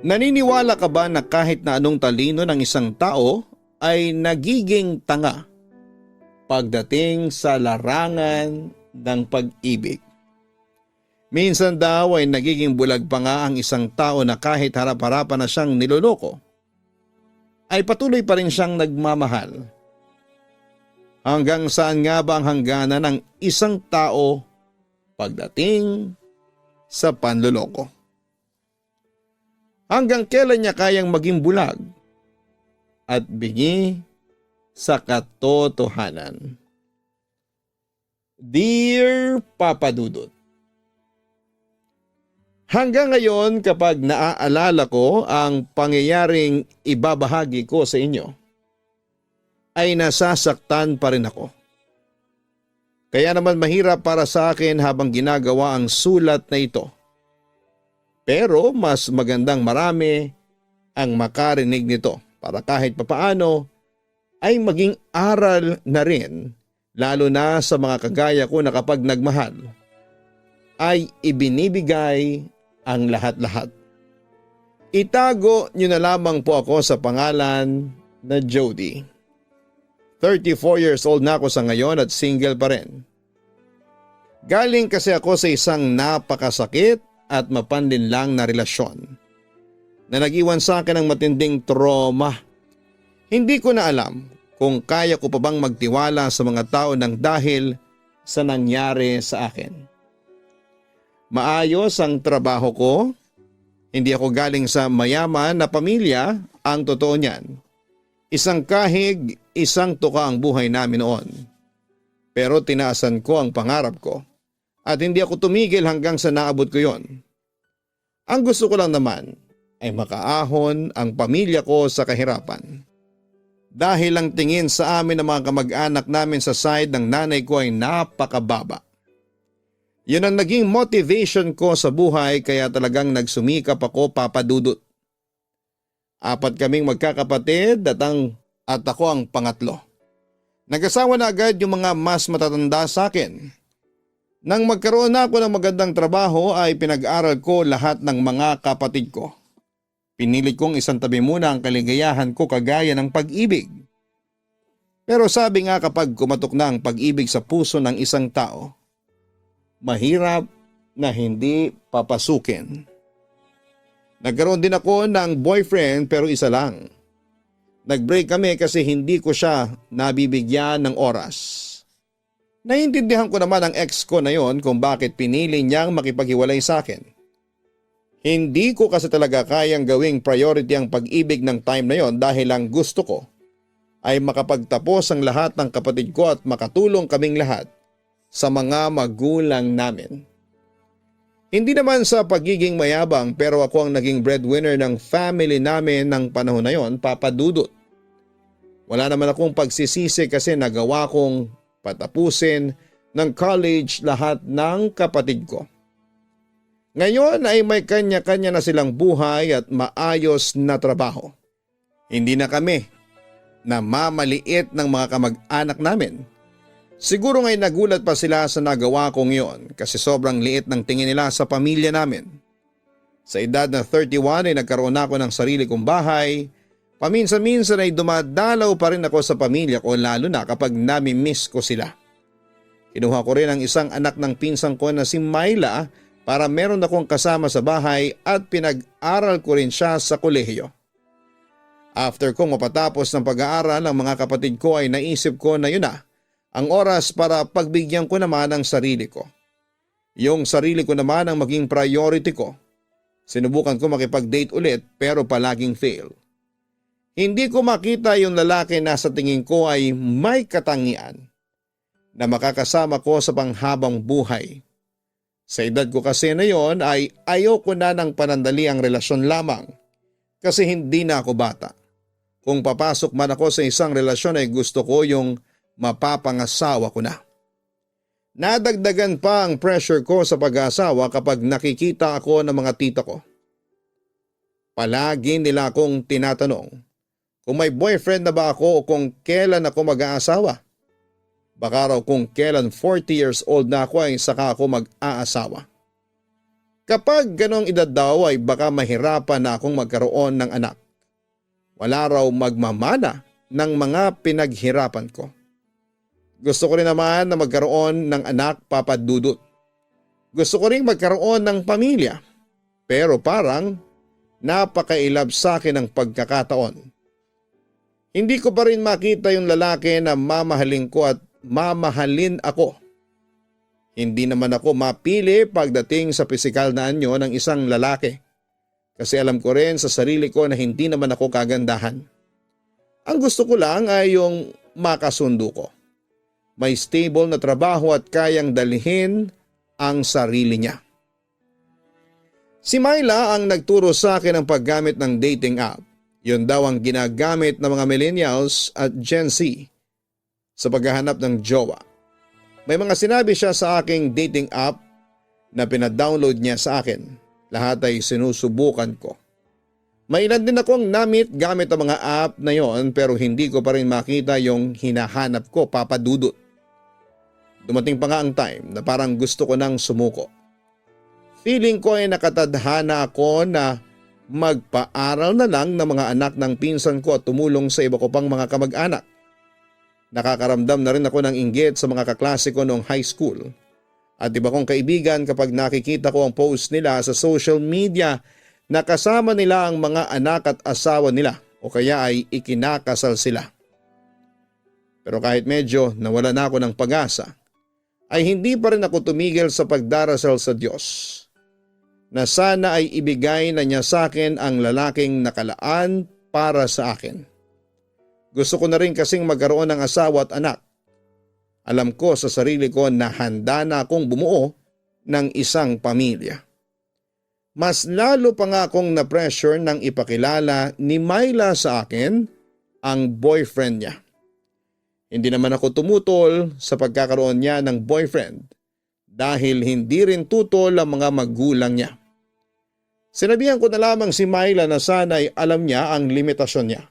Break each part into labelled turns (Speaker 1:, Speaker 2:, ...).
Speaker 1: Naniniwala ka ba na kahit na anong talino ng isang tao ay nagiging tanga pagdating sa larangan ng pag-ibig? Minsan daw ay nagiging bulag pa nga ang isang tao na kahit harap-harapan na siyang niloloko, ay patuloy pa rin siyang nagmamahal. Hanggang saan nga ba ang hangganan ng isang tao pagdating sa panloloko? Hanggang kailan niya kayang maging bulag at bingi sa katotohanan? Dear Papa Dudut, hanggang ngayon kapag naaalala ko ang pangyayaring ibabahagi ko sa inyo, ay nasasaktan pa rin ako. Kaya naman mahirap para sa akin habang ginagawa ang sulat na ito. Pero mas magandang marami ang makarinig nito para kahit papaano ay maging aral na rin, lalo na sa mga kagaya ko na kapag nagmahal ay ibinibigay ang lahat-lahat. Itago niyo na lamang po ako sa pangalan na Jody. 34 years old na ako sa ngayon at single pa rin. Galing kasi ako sa isang napakasakit at mapanlinlang na relasyon na nag-iwan sa akin ng matinding trauma. Hindi ko na alam kung kaya ko pa bang magtiwala sa mga tao nang dahil sa nangyari sa akin. Maayos ang trabaho ko, hindi ako galing sa mayaman na pamilya, ang totoo niyan. Isang kahig, isang tuka ang buhay namin noon. Pero tinaasan ko ang pangarap ko at hindi ako tumigil hanggang sa naabot ko yon. Ang gusto ko lang naman ay makaahon ang pamilya ko sa kahirapan. Dahil ang tingin sa amin ng mga kamag-anak namin sa side ng nanay ko ay napakababa. Yun ang naging motivation ko sa buhay kaya talagang nagsumikap ako, Papa Dudut. 4 kaming magkakapatid at ako ang pangatlo. Nag-asawa na agad yung mga mas matatanda sa akin. Nang magkaroon na ako ng magandang trabaho ay pinag-aral ko lahat ng mga kapatid ko. Pinilit kong isang tabi muna ang kaligayahan ko kagaya ng pag-ibig. Pero sabi nga kapag kumatok na ang pag-ibig sa puso ng isang tao, mahirap na hindi papasukin. Nagkaroon din ako ng boyfriend pero isa lang. Nag-break kami kasi hindi ko siya nabibigyan ng oras. Naiintindihan ko naman ang ex ko na yon kung bakit pinili niyang makipaghiwalay sa akin. Hindi ko kasi talaga kayang gawing priority ang pag-ibig ng time na yon dahil ang gusto ko ay makapagtapos ang lahat ng kapatid ko at makatulong kaming lahat sa mga magulang namin. Hindi naman sa pagiging mayabang pero ako ang naging breadwinner ng family namin ng panahon na yon, Papa Dudut. Wala naman akong pagsisisi kasi nagawa kong patapusin ng college lahat ng kapatid ko. Ngayon ay may kanya-kanya na silang buhay at maayos na trabaho. Hindi na kami namamaliit ng mga kamag-anak namin. Siguro nga'y nagulat pa sila sa nagawa kong iyon kasi sobrang liit ng tingin nila sa pamilya namin. Sa edad na 31 ay nagkaroon ako ng sarili kong bahay. Paminsan-minsan ay dumadalaw pa rin ako sa pamilya ko lalo na kapag nami-miss ko sila. Kinuha ko rin ang isang anak ng pinsang ko na si Myla para meron akong kasama sa bahay at pinag-aral ko rin siya sa kolehiyo. After kong mapatapos ng pag-aaral ng mga kapatid ko ay naisip ko na yun na ang oras para pagbigyan ko naman ang sarili ko. Yung sarili ko naman ang maging priority ko. Sinubukan ko makipag-date ulit pero palaging fail. Hindi ko makita yung lalaki na sa tingin ko ay may katangian na makakasama ko sa panghabang buhay. Sa edad ko kasi na yon ay ayoko na ng panandali ang relasyon lamang kasi hindi na ako bata. Kung papasok man ako sa isang relasyon ay gusto ko yung mapapangasawa ko na. Nadagdagan pa ang pressure ko sa pag-aasawa kapag nakikita ako ng mga tita ko. Palagi nila akong tinatanong kung may boyfriend na ba ako o kung kailan ako mag-aasawa. Baka raw kung kailan 40 years old na ako ay saka ako mag-aasawa. Kapag ganong edad daw ay baka mahirapan na akong magkaroon ng anak. Wala raw magmamana ng mga pinaghirapan ko. Gusto ko rin naman na magkaroon ng anak, Papa Dudut. Gusto ko rin magkaroon ng pamilya. Pero parang napakailab sa akin ang pagkakataon. Hindi ko pa rin makita yung lalaki na mamahalin ko at mamahalin ako. Hindi naman ako mapili pagdating sa pisikal na anyo ng isang lalaki. Kasi alam ko rin sa sarili ko na hindi naman ako kagandahan. Ang gusto ko lang ay yung makasundo ko. May stable na trabaho at kayang dalhin ang sarili niya. Si Myla ang nagturo sa akin ng paggamit ng dating app. Yun daw ang ginagamit ng mga millennials at Gen Z sa paghahanap ng jowa. May mga sinabi siya sa aking dating app na pinadownload niya sa akin. Lahat ay sinusubukan ko. May ilan din akong namit gamit ang mga app na yon pero hindi ko pa rin makita yung hinahanap ko, Papa Dudut. Dumating pa nga ang time na parang gusto ko nang sumuko. Feeling ko ay nakatadhana ako na magpaaral na lang ng mga anak ng pinsan ko at tumulong sa iba ko pang mga kamag-anak. Nakakaramdam na rin ako ng inggit sa mga kaklase ko noong high school at iba kong kaibigan kapag nakikita ko ang post nila sa social media na kasama nila ang mga anak at asawa nila o kaya ay ikinakasal sila. Pero kahit medyo nawala na ako ng pag-asa, ay hindi pa rin ako tumigil sa pagdarasal sa Diyos na sana ay ibigay na niya sa akin ang lalaking nakalaan para sa akin. Gusto ko na rin kasing magkaroon ng asawa at anak. Alam ko sa sarili ko na handa na akong bumuo ng isang pamilya. Mas lalo pa nga akong na-pressure nang ipakilala ni Myla sa akin ang boyfriend niya. Hindi naman ako tumutol sa pagkakaroon niya ng boyfriend dahil hindi rin tutol ang mga magulang niya. Sinabihan ko na lamang si Myla na sana ay alam niya ang limitasyon niya.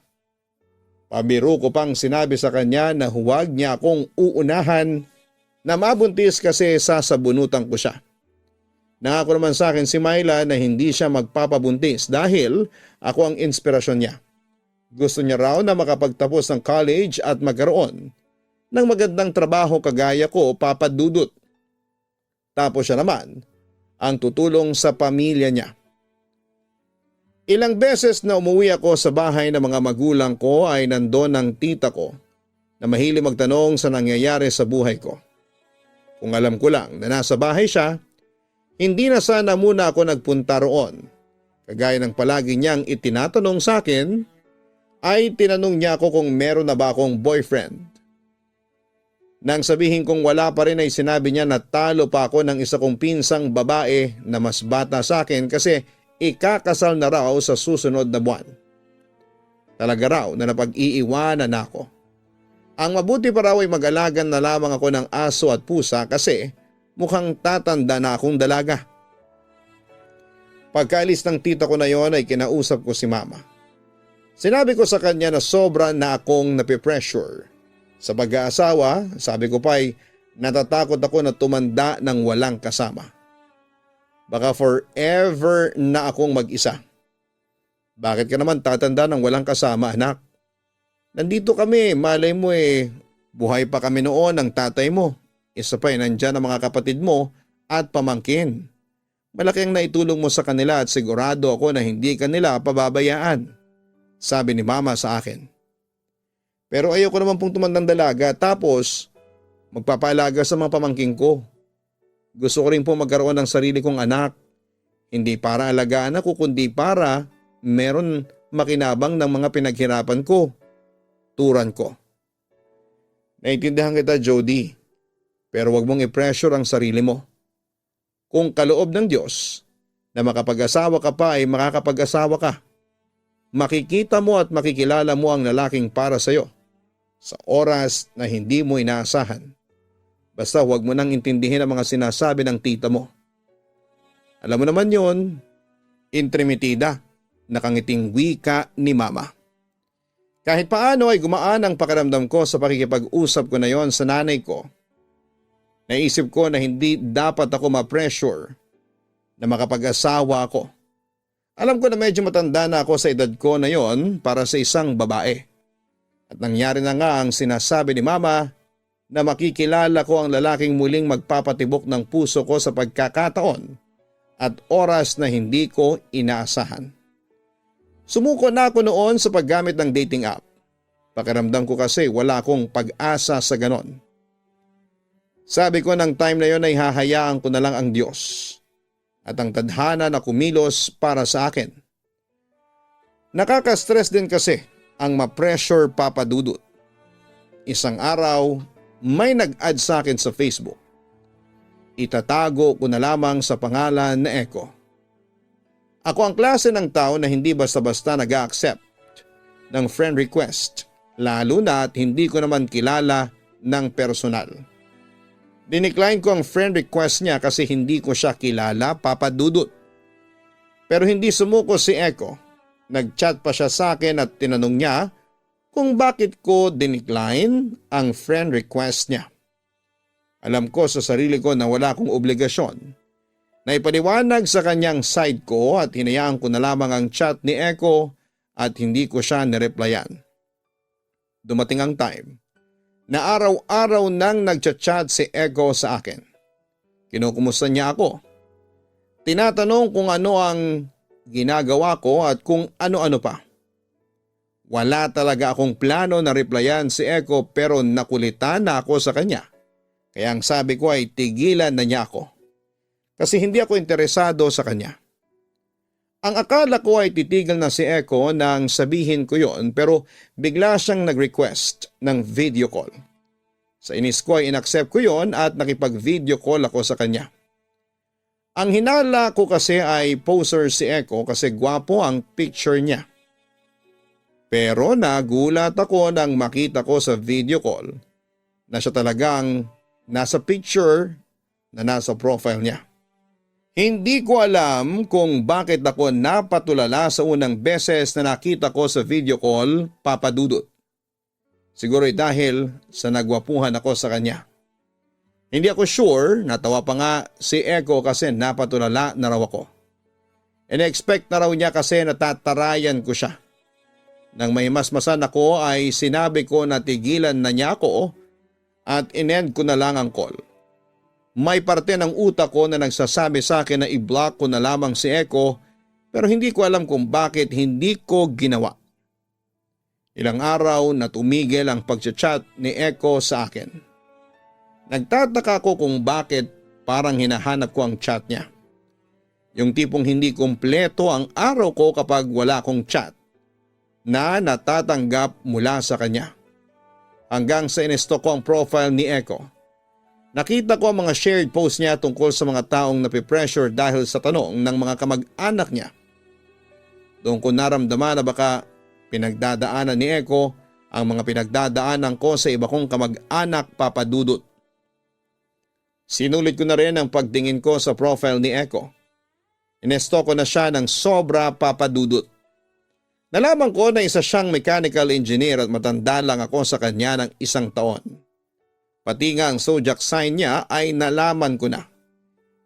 Speaker 1: Pabiro ko pang sinabi sa kanya na huwag niya akong uunahan na mabuntis kasi sasabunutan ko siya. Nangako naman sa akin si Myla na hindi siya magpapabuntis dahil ako ang inspirasyon niya. Gusto niya raw na makapagtapos ng college at magkaroon ng magandang trabaho kagaya ko, Papa Dudut. Tapos siya naman ang tutulong sa pamilya niya. Ilang beses na umuwi ako sa bahay ng mga magulang ko ay nandoon ang tita ko na mahilig magtanong sa nangyayari sa buhay ko. Kung alam ko lang na nasa bahay siya, hindi na sana muna ako nagpunta roon. Kagaya ng palagi niyang itinatanong sa akin, ay tinanong niya ako kung meron na ba akong boyfriend. Nang sabihin kong wala pa rin ay sinabi niya na talo pa ako ng isa kong pinsang babae na mas bata sa akin kasi ikakasal na raw sa susunod na buwan. Talaga raw na napag-iiwanan ako. Ang mabuti pa raw ay mag-alagan na lamang ako ng aso at pusa kasi mukhang tatanda na akong dalaga. Pagkaalis ng tita ko na yon ay kinausap ko si Mama. Sinabi ko sa kanya na sobra na akong napipressure. Sa pag-aasawa, sabi ko pa ay natatakot ako na tumanda ng walang kasama. Baka forever na akong mag-isa. Bakit ka naman tatanda ng walang kasama, anak? Nandito kami, malay mo buhay pa kami noon ng tatay mo. Isa pa nandyan ang mga kapatid mo at pamangkin. Malaki ang naitulong mo sa kanila at sigurado ako na hindi kanila pababayaan. Sabi ni Mama sa akin. Pero ayoko naman pong tumandang dalaga tapos magpapaalaga sa mga pamangkin ko. Gusto ko rin po magkaroon ng sarili kong anak. Hindi para alagaan ako kundi para meron makinabang ng mga pinaghirapan ko. Turan ko. Naintindihan kita, Jody. Pero wag mong i-pressure ang sarili mo. Kung kaloob ng Diyos na makapag-asawa ka pa ay makakapag-asawa ka. Makikita mo at makikilala mo ang lalaking para sa'yo sa oras na hindi mo inaasahan. Basta huwag mo nang intindihin ang mga sinasabi ng tita mo. Alam mo naman yon, intrimitida, nakangiting wika ni Mama. Kahit paano ay gumaan ang pakiramdam ko sa pakikipag-usap ko na yon sa nanay ko. Naisip ko na hindi dapat ako ma-pressure na makapag-asawa ako. Alam ko na medyo matanda na ako sa edad ko na yon para sa isang babae. At nangyari na nga ang sinasabi ni Mama na makikilala ko ang lalaking muling magpapatibok ng puso ko sa pagkakataon at oras na hindi ko inaasahan. Sumuko na ako noon sa paggamit ng dating app. Pakiramdam ko kasi wala akong pag-asa sa ganon. Sabi ko ng time na yon ay hahayaan ko na lang ang Diyos at ang tadhana na kumilos para sa akin. Nakaka-stress din kasi ang ma-pressure papadudot. Isang araw, may nag-add sa akin sa Facebook. Itatago ko na lamang sa pangalan na Echo. Ako ang klase ng tao na hindi basta-basta nag-a-accept ng friend request, lalo na at hindi ko naman kilala ng personal. Dinecline ko ang friend request niya kasi hindi ko siya kilala, papadudot. Pero hindi sumuko si Echo. Nag-chat pa siya sa akin at tinanong niya kung bakit ko dinecline ang friend request niya. Alam ko sa sarili ko na wala akong obligasyon na ipaliwanag sa kanyang side ko at hinayaan ko na lamang ang chat ni Echo at hindi ko siya nireplyan. Dumating ang time na araw-araw nang nagchat-chat si Echo sa akin. Kinukumusta niya ako. Tinatanong kung ano ang ginagawa ko at kung ano-ano pa. Wala talaga akong plano na replyan si Echo pero nakulitan na ako sa kanya. Kaya ang sabi ko ay tigilan na niya ako. Kasi hindi ako interesado sa kanya. Ang akala ko ay titigil na si Echo nang sabihin ko yon pero bigla siyang nag-request ng video call. Sa inis ko ay inaccept ko yon at nakipag-video call ako sa kanya. Ang hinala ko kasi ay poser si Echo kasi gwapo ang picture niya. Pero nagulat ako nang makita ko sa video call na siya talagang nasa picture na nasa profile niya. Hindi ko alam kung bakit ako napatulala sa unang beses na nakita ko sa video call, papadudot. Siguro dahil sa nagwapuhan ako sa kanya. Hindi ako sure, natawa pa nga si Echo kasi napatulala na raw ako. In-expect na raw niya kasi natatarayan ko siya. Nang may masmasan ako ay sinabi ko na tigilan na niya ako at in-end ko na lang ang call. May parte ng utak ko na nagsasabi sa akin na i-block ko na lamang si Echo pero hindi ko alam kung bakit hindi ko ginawa. Ilang araw na tumigil ang pag-chat ni Echo sa akin. Nagtataka ko kung bakit parang hinahanap ko ang chat niya. Yung tipong hindi kumpleto ang araw ko kapag wala akong chat na natatanggap mula sa kanya. Hanggang sa inesto ko ang profile ni Echo. Nakita ko ang mga shared post niya tungkol sa mga taong napipressure dahil sa tanong ng mga kamag-anak niya. Doon ko naramdaman na baka pinagdadaanan ni Echo ang mga pinagdadaanan ko sa iba kong kamag-anak, papadudot. Sinulit ko na rin ang pagtingin ko sa profile ni Echo. Inesto ko na siya ng sobra, papadudot. Nalaman ko na isa siyang mechanical engineer at matanda lang ako sa kanya ng 1 taon. Pati nga ang zodiac sign niya ay nalaman ko na.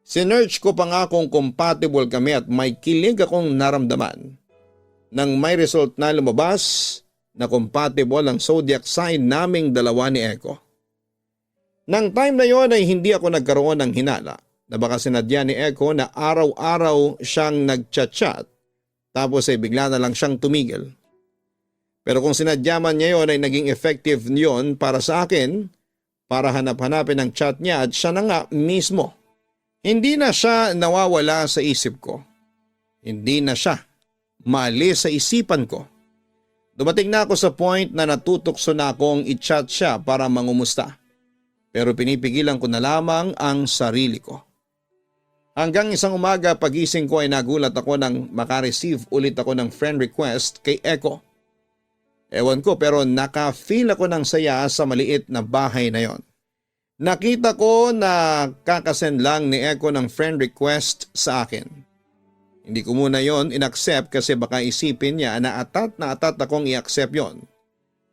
Speaker 1: Sinearch ko pa nga kung compatible kami at may kilig akong naramdaman. Nang may result na lumabas na compatible ang zodiac sign naming dalawa ni Echo. Nang time na yon ay hindi ako nagkaroon ng hinala na baka sinadya ni Echo na araw-araw siyang nagchat-chat tapos ay bigla na lang siyang tumigil. Pero kung sinadya man niya yon ay naging effective yon para sa akin para hanap-hanapin ang chat niya at siya na nga mismo. Hindi na siya nawawala sa isip ko. Hindi na siya maalis sa isipan ko. Dumating na ako sa point na natutokso na akong i-chat siya para mangumusta. Pero pinipigilan ko na lamang ang sarili ko. Hanggang isang umaga pagising ko ay nagulat ako nang makareceive ulit ako ng friend request kay Echo. Ewan ko pero naka-feel ako ng saya sa maliit na bahay na yon. Nakita ko na kakasend lang ni Echo ng friend request sa akin. Hindi ko muna yon in-accept kasi baka isipin niya na atat akong i-accept yon.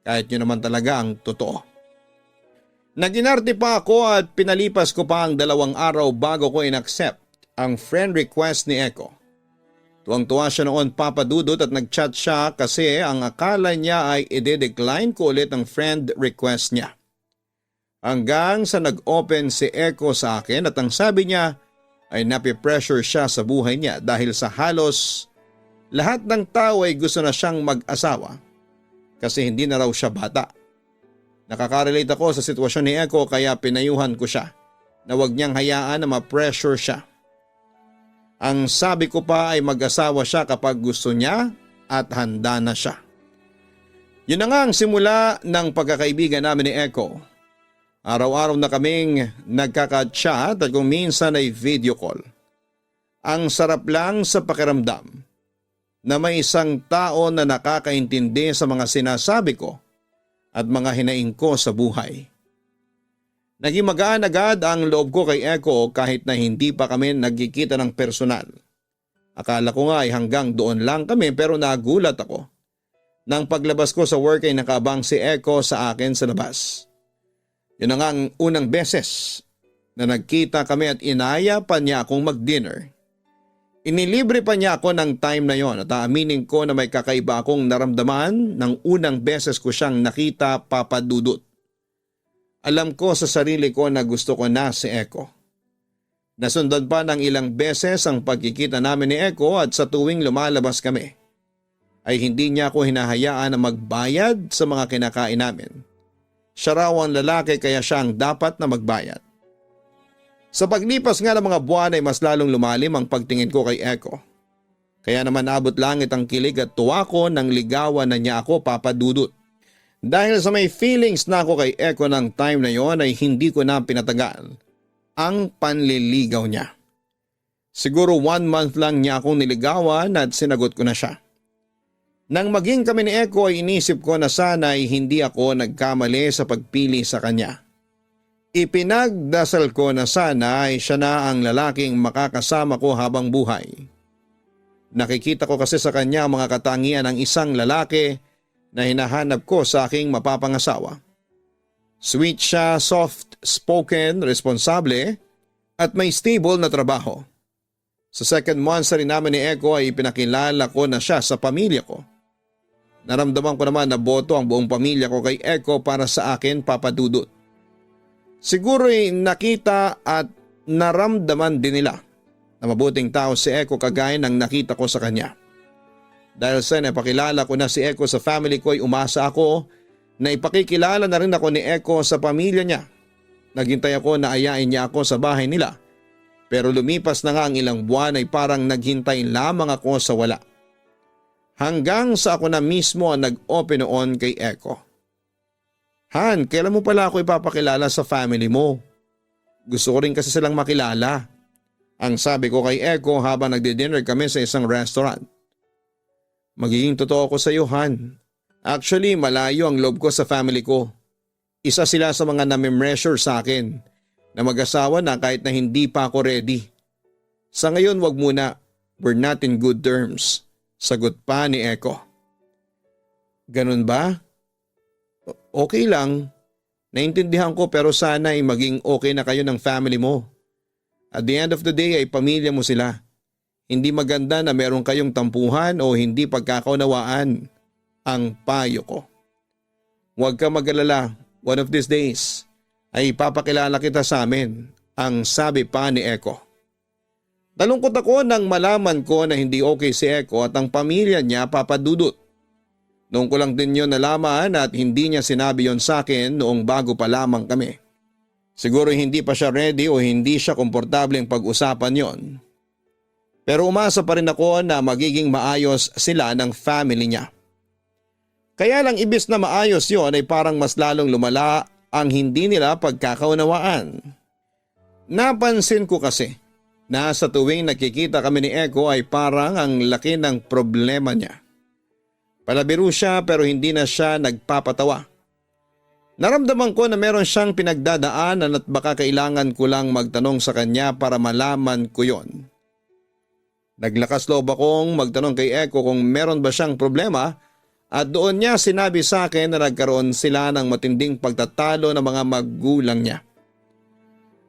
Speaker 1: Kahit yun naman talaga ang totoo. Naginarte pa ako at pinalipas ko pa ang 2 araw bago ko in-accept ang friend request ni Echo. Tuwang-tuwa siya noon, Papa Dudut, at nag-chat siya kasi ang akala niya ay i-decline ko ulit ang friend request niya. Hanggang sa nag-open si Echo sa akin at ang sabi niya ay napipressure siya sa buhay niya dahil sa halos lahat ng tao ay gusto na siyang mag-asawa kasi hindi na raw siya bata. Nakaka-relate ako sa sitwasyon ni Echo kaya pinayuhan ko siya na huwag niyang hayaan na ma-pressure siya. Ang sabi ko pa ay mag-asawa siya kapag gusto niya at handa na siya. Yun na nga ang simula ng pagkakaibigan namin ni Echo. Araw-araw na kaming nagkaka-chat at kung minsan ay video call. Ang sarap lang sa pakiramdam na may isang tao na nakakaintindi sa mga sinasabi ko at mga hinaing ko sa buhay. Naging magaan agad ang loob ko kay Echo kahit na hindi pa kami nagkikita ng personal. Akala ko nga ay hanggang doon lang kami pero nagulat ako. Nang paglabas ko sa work ay nakaabang si Echo sa akin sa labas. Yun na nga ang unang beses na nagkita kami at inaya pa niya akong mag-dinner. Inilibre pa niya ako ng time na yon at aaminin ko na may kakaiba akong naramdaman ng unang beses ko siyang nakita, Papa Dudut. Alam ko sa sarili ko na gusto ko na si Echo. Nasundan pa ng ilang beses ang pagkikita namin ni Echo at sa tuwing lumalabas kami ay hindi niya ako hinahayaan na magbayad sa mga kinakain namin. Siya raw ang lalaki kaya siya ang dapat na magbayad. Sa paglipas nga ng mga buwan ay mas lalong lumalim ang pagtingin ko kay Echo. Kaya naman abot langit ang kilig at tuwa ko nang ligawan na niya ako, Papa Dudut. Dahil sa may feelings na ako kay Echo ng time na yon ay hindi ko na pinatagal ang panliligaw niya. Siguro 1 month lang niya akong niligawan at sinagot ko na siya. Nang maging kami ni Echo ay inisip ko na sana ay hindi ako nagkamali sa pagpili sa kanya. Ipinagdasal ko na sana ay siya na ang lalaking makakasama ko habang buhay. Nakikita ko kasi sa kanya ang mga katangian ng isang lalaki na hinahanap ko sa aking mapapangasawa. Sweet siya, soft-spoken, responsable at may stable na trabaho. Sa second month rin namin ni Echo ay pinakilala ko na siya sa pamilya ko. Naramdaman ko naman na boto ang buong pamilya ko kay Echo para sa akin, Papa Dudut. Siguro'y nakita at naramdaman din nila na mabuting tao si Echo kagaya ng nakita ko sa kanya. Dahil sa napakilala ko na si Echo sa family ko ay umasa ako na ipakikilala na rin ako ni Echo sa pamilya niya. Naghintay ako na ayain niya ako sa bahay nila. Pero lumipas na nga ang ilang buwan ay parang naghintay lamang ako sa wala. Hanggang sa ako na mismo ang nag-open noon kay Echo. Han, kailan mo pala ako ipapakilala sa family mo? Gusto ko rin kasi silang makilala. Ang sabi ko kay Echo habang nagdi-dinner kami sa isang restaurant. Magiging totoo ko sa iyo, Han. Actually, malayo ang loob ko sa family ko. Isa sila sa mga nami-pressure sa akin na mag-asawa na kahit na hindi pa ako ready. Sa ngayon, wag muna. We're not in good terms. Sagot pa ni Echo. Ganun ba? Okay lang. Naintindihan ko pero sana ay maging okay na kayo ng family mo. At the end of the day ay pamilya mo sila. Hindi maganda na meron kayong tampuhan o hindi pagkakaunawaan. Ang payo ko. Huwag ka mag-alala. One of these days ay ipapakilala kita sa amin. Ang sabi pa ni Echo. Nalungkot ako nang malaman ko na hindi okay si Echo at ang pamilya niya, Papa Dudut. Noong ko lang din yun nalaman at hindi niya sinabi yon sa akin noong bago pa lamang kami. Siguro hindi pa siya ready o hindi siya komportable ang pag-usapan yon. Pero umasa pa rin ako na magiging maayos sila ng family niya. Kaya lang ibis na maayos yon ay parang mas lalong lumala ang hindi nila pagkakaunawaan. Napansin ko kasi na sa tuwing nakikita kami ni Echo ay parang ang laki ng problema niya. Palabiro siya pero hindi na siya nagpapatawa. Naramdaman ko na meron siyang pinagdadaanan at baka kailangan ko lang magtanong sa kanya para malaman ko yon. Naglakas loob akong magtanong kay Echo kung meron ba siyang problema at doon niya sinabi sa akin na nagkaroon sila ng matinding pagtatalo ng mga magulang niya.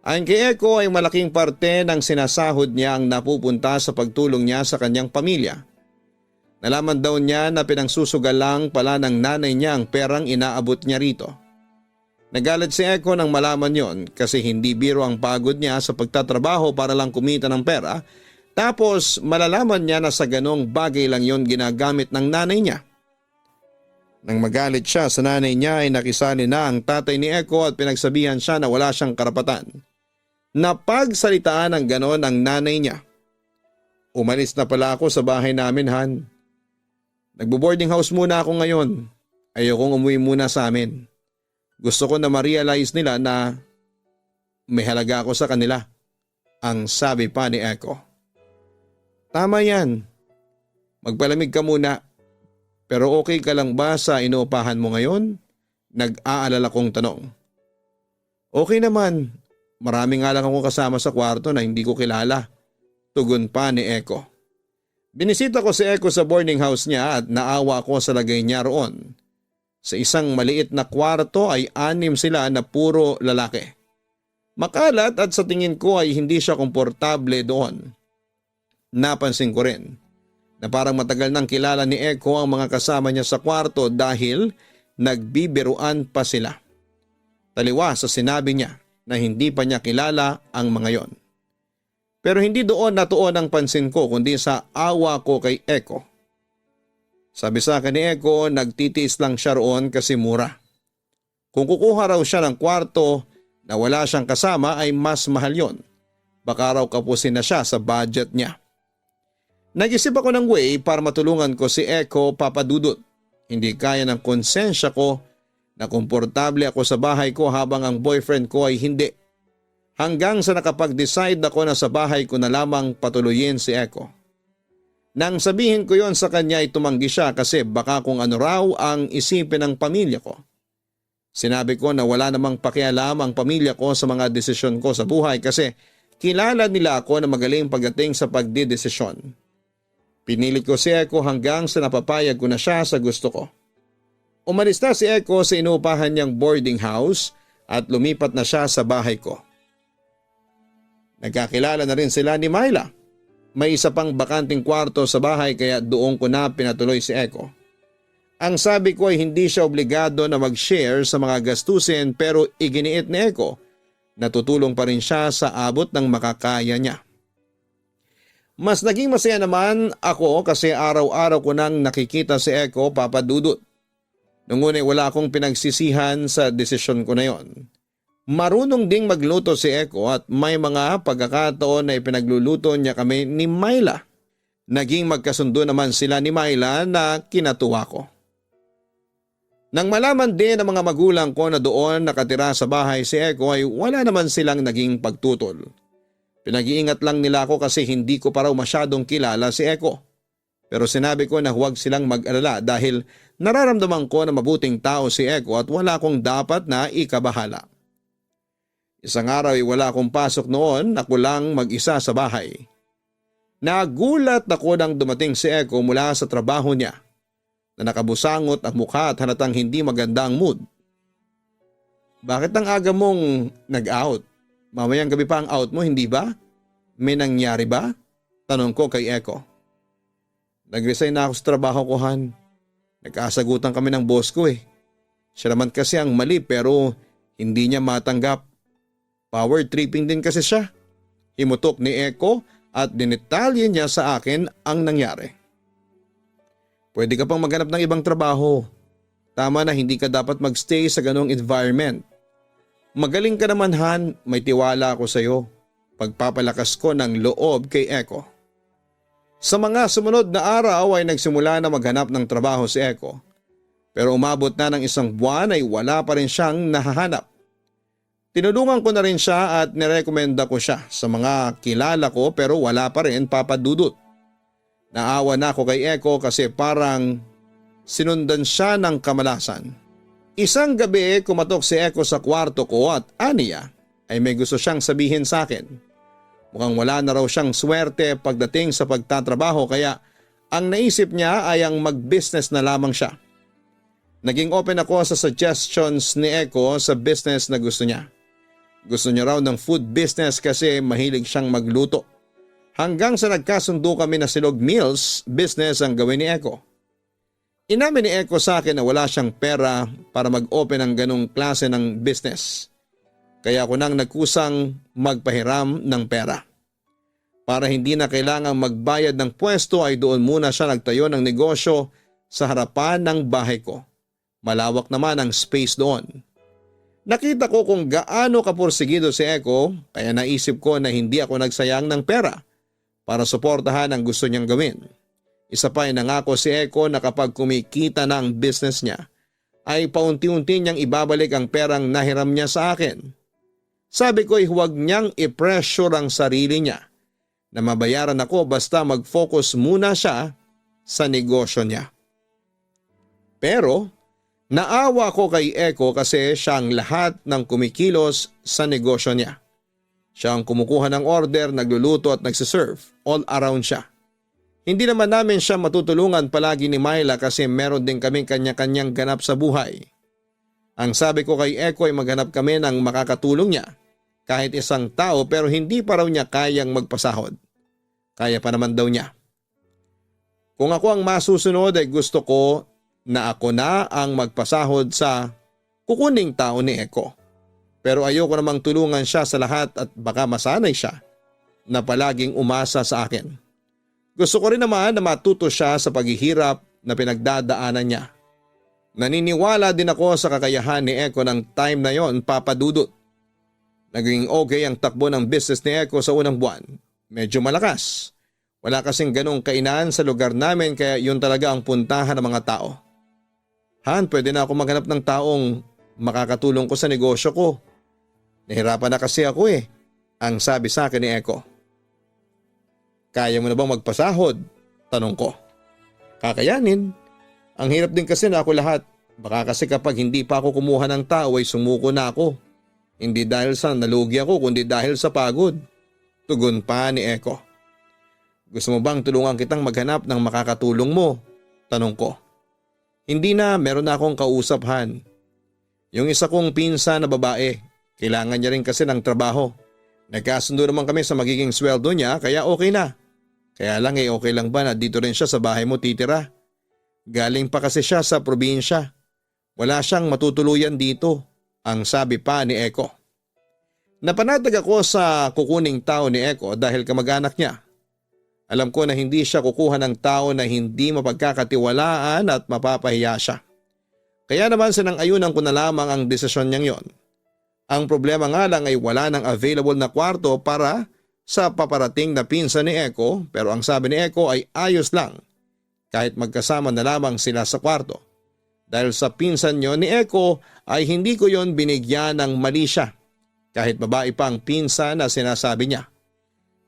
Speaker 1: Ayon kay Eko ay malaking parte ng sinasahod niya ang napupunta sa pagtulong niya sa kanyang pamilya. Nalaman daw niya na pinangsusugal lang pala ng nanay niya ang perang inaabot niya rito. Nagalit si Eko nang malaman yon kasi hindi biro ang pagod niya sa pagtatrabaho para lang kumita ng pera, tapos malalaman niya na sa ganong bagay lang yon ginagamit ng nanay niya. Nang magalit siya sa nanay niya ay nakisali na ang tatay ni Eko at pinagsabihan siya na wala siyang karapatan. Napagsalitaan ng ganon ang nanay niya. Umalis na pala ako sa bahay namin, Han. Nagbo-boarding house muna ako ngayon. Ayokong umuwi muna sa amin. Gusto ko na ma-realize nila na may halaga ako sa kanila, ang sabi pa ni Eko. Tama yan. Magpalamig ka muna. Pero okay ka lang ba sa inuupahan mo ngayon? Nag-aalala kong tanong. Okay naman. Marami nga lang akong kasama sa kwarto na hindi ko kilala. Tugon pa ni Eko. Binisita ko si Eko sa boarding house niya at naawa ko sa lagay niya roon. Sa isang maliit na kwarto ay 6 sila na puro lalaki. Makalat at sa tingin ko ay hindi siya komportable doon. Napansin ko rin na parang matagal nang kilala ni Eko ang mga kasama niya sa kwarto dahil nagbibiruan pa sila. Taliwa sa sinabi niya na hindi pa niya kilala ang mga yon. Pero hindi doon natuon ang pansin ko kundi sa awa ko kay Eko. Sabi sa akin ni Eko, nagtitiis lang siya roon kasi mura. Kung kukuha raw siya ng kwarto na wala siyang kasama ay mas mahal yon. Baka raw kapusin na siya sa budget niya. Nag-isip ako ng way para matulungan ko si Eko, Papadudot. Hindi kaya ng konsensya ko na komportable ako sa bahay ko habang ang boyfriend ko ay hindi. Hanggang sa nakapag-decide ako na sa bahay ko na lamang patuloyin si Eko. Nang sabihin ko yon sa kanya ay tumanggi siya kasi baka kung ano raw ang isipin ng pamilya ko. Sinabi ko na wala namang pakialam ang pamilya ko sa mga desisyon ko sa buhay kasi kilala nila ako na magaling pagdating sa pagdidesisyon. Pinilit ko si Eko hanggang sa napapayag ko na siya sa gusto ko. Umalis na si Eko sa inuupahan niyang boarding house at lumipat na siya sa bahay ko. Nagkakilala na rin sila ni Myla. May isa pang bakanting kwarto sa bahay kaya doon ko na pinatuloy si Eko. Ang sabi ko ay hindi siya obligado na mag-share sa mga gastusin pero iginiit ni Eko na tutulong pa rin siya sa abot ng makakaya niya. Mas naging masaya naman ako kasi araw-araw ko nang nakikita si Eko, Papadudot. Nung una wala akong pinagsisihan sa desisyon ko na yon. Marunong ding magluto si Eko at may mga pagkakataon na ipinagluluto niya kami ni Myla. Naging magkasundo naman sila ni Myla na kinatuwa ko. Nang malaman din ng mga magulang ko na doon nakatira sa bahay si Eko ay wala naman silang naging pagtutol. Pinag-iingat lang nila ako kasi hindi ko pa raw masyadong kilala si Eko. Pero sinabi ko na huwag silang mag-alala dahil nararamdaman ko na mabuting tao si Eko at wala akong dapat na ikabahala. Isang araw ay wala akong pasok noon, ako lang mag-isa sa bahay. Nagulat ako nang dumating si Eko mula sa trabaho niya na nakabusangot ang mukha at halatang hindi maganda ang mood. Bakit ang aga mong nag-out? Mamayang gabi pa ang out mo, hindi ba? May nangyari ba? Tanong ko kay Eko. Nag-resign na ako sa trabaho ko, Han. Nagkasagutan kami ng boss ko eh. Siya naman kasi ang mali pero hindi niya matanggap. Power tripping din kasi siya. Himutok ni Eko at dinetalye niya sa akin ang nangyari. Pwede ka pang maghanap ng ibang trabaho. Tama na hindi ka dapat magstay sa ganong environment. Magaling ka naman, Han, may tiwala ako sa iyo. Pagpapalakas ko ng loob kay Eko. Sa mga sumunod na araw ay nagsimula na maghanap ng trabaho si Eko. Pero umabot na ng 1 buwan ay wala pa rin siyang nahahanap. Tinulungan ko na rin siya at nirekomenda ko siya sa mga kilala ko pero wala pa rin, Papadudot. Naawa na ako kay Eko kasi parang sinundan siya ng kamalasan. Isang gabi kumatok si Eko sa kwarto ko at aniya ay may gusto siyang sabihin sa akin. Mukhang wala na raw siyang swerte pagdating sa pagtatrabaho kaya ang naisip niya ay ang mag-business na lamang siya. Naging open ako sa suggestions ni Eko sa business na gusto niya. Gusto niya raw ng food business kasi mahilig siyang magluto. Hanggang sa nagkasundo kami na silog meals business ang gawin ni Eko. Inamin ni Eko sa akin na wala siyang pera para mag-open ng ganong klase ng business. Kaya ako nang nagkusang magpahiram ng pera. Para hindi na kailangang magbayad ng pwesto ay doon muna siya nagtayo ng negosyo sa harapan ng bahay ko. Malawak naman ang space doon. Nakita ko kung gaano kapursigido si Eko kaya naisip ko na hindi ako nagsayang ng pera para suportahan ang gusto niyang gawin. Isa pa ay nangako si Eko na kapag kumikita na ang business niya ay paunti-unti niyang ibabalik ang perang nahiram niya sa akin. Sabi ko ay huwag niyang i-pressure ang sarili niya na mabayaran ako basta mag-focus muna siya sa negosyo niya. Pero naawa ko kay Eko kasi siya ang lahat ng kumikilos sa negosyo niya. Siya ang kumukuha ng order, nagluluto at nagsiserve. All around siya. Hindi naman namin siya matutulungan palagi ni Myla kasi meron din kaming kanya-kanyang ganap sa buhay. Ang sabi ko kay Eko ay maghanap kami ng makakatulong niya. Kahit isang tao pero hindi pa raw niya kayang magpasahod. Kaya pa naman daw niya. Kung ako ang masusunod ay gusto ko na ako na ang magpasahod sa kukuning tao ni Eko. Pero ayoko namang tulungan siya sa lahat at baka masanay siya na palaging umasa sa akin. Gusto ko rin naman na matuto siya sa paghihirap na pinagdadaanan niya. Naniniwala din ako sa kakayahan ni Eko ng time na yon, Papa Dudut. Naging okay ang takbo ng business ni Eko sa unang buwan. Medyo malakas. Wala kasing ganong kainan sa lugar namin kaya yun talaga ang puntahan ng mga tao. Han, pwede na ako maghanap ng taong makakatulong ko sa negosyo ko. Nahirapan na kasi ako ang sabi sa akin ni Eko. Kaya mo na bang magpasahod? Tanong ko. Kakayanin. Ang hirap din kasi na ako lahat. Baka kasi kapag hindi pa ako kumuha ng tao ay sumuko na ako. Hindi dahil sa nalugi ako kundi dahil sa pagod. Tugon pa ni Eko. Gusto mo bang tulungan kitang maghanap ng makakatulong mo? Tanong ko. Hindi na, meron na akong kausap, Han. Yung isa kong pinsa na babae, kailangan niya rin kasi ng trabaho. Nagkasundo naman kami sa magiging sweldo niya kaya okay na. Kaya lang okay lang ba na dito rin siya sa bahay mo titira? Galing pa kasi siya sa probinsya. Wala siyang matutuluyan dito, ang sabi pa ni Eko. Napanatag ako sa kukuning tao ni Eko dahil kamag-anak niya. Alam ko na hindi siya kukuha ng tao na hindi mapagkakatiwalaan at mapapahiya siya. Kaya naman sinang-ayunan ko na lamang ang desisyon niyang yon. Ang problema nga lang ay wala nang available na kwarto para sa paparating na pinsan ni Eko pero ang sabi ni Eko ay ayos lang kahit magkasama na lamang sila sa kwarto. Dahil sa pinsan niyo ni Eko ay hindi ko yon binigyan ng mali siya kahit babae pa ang pinsan na sinasabi niya.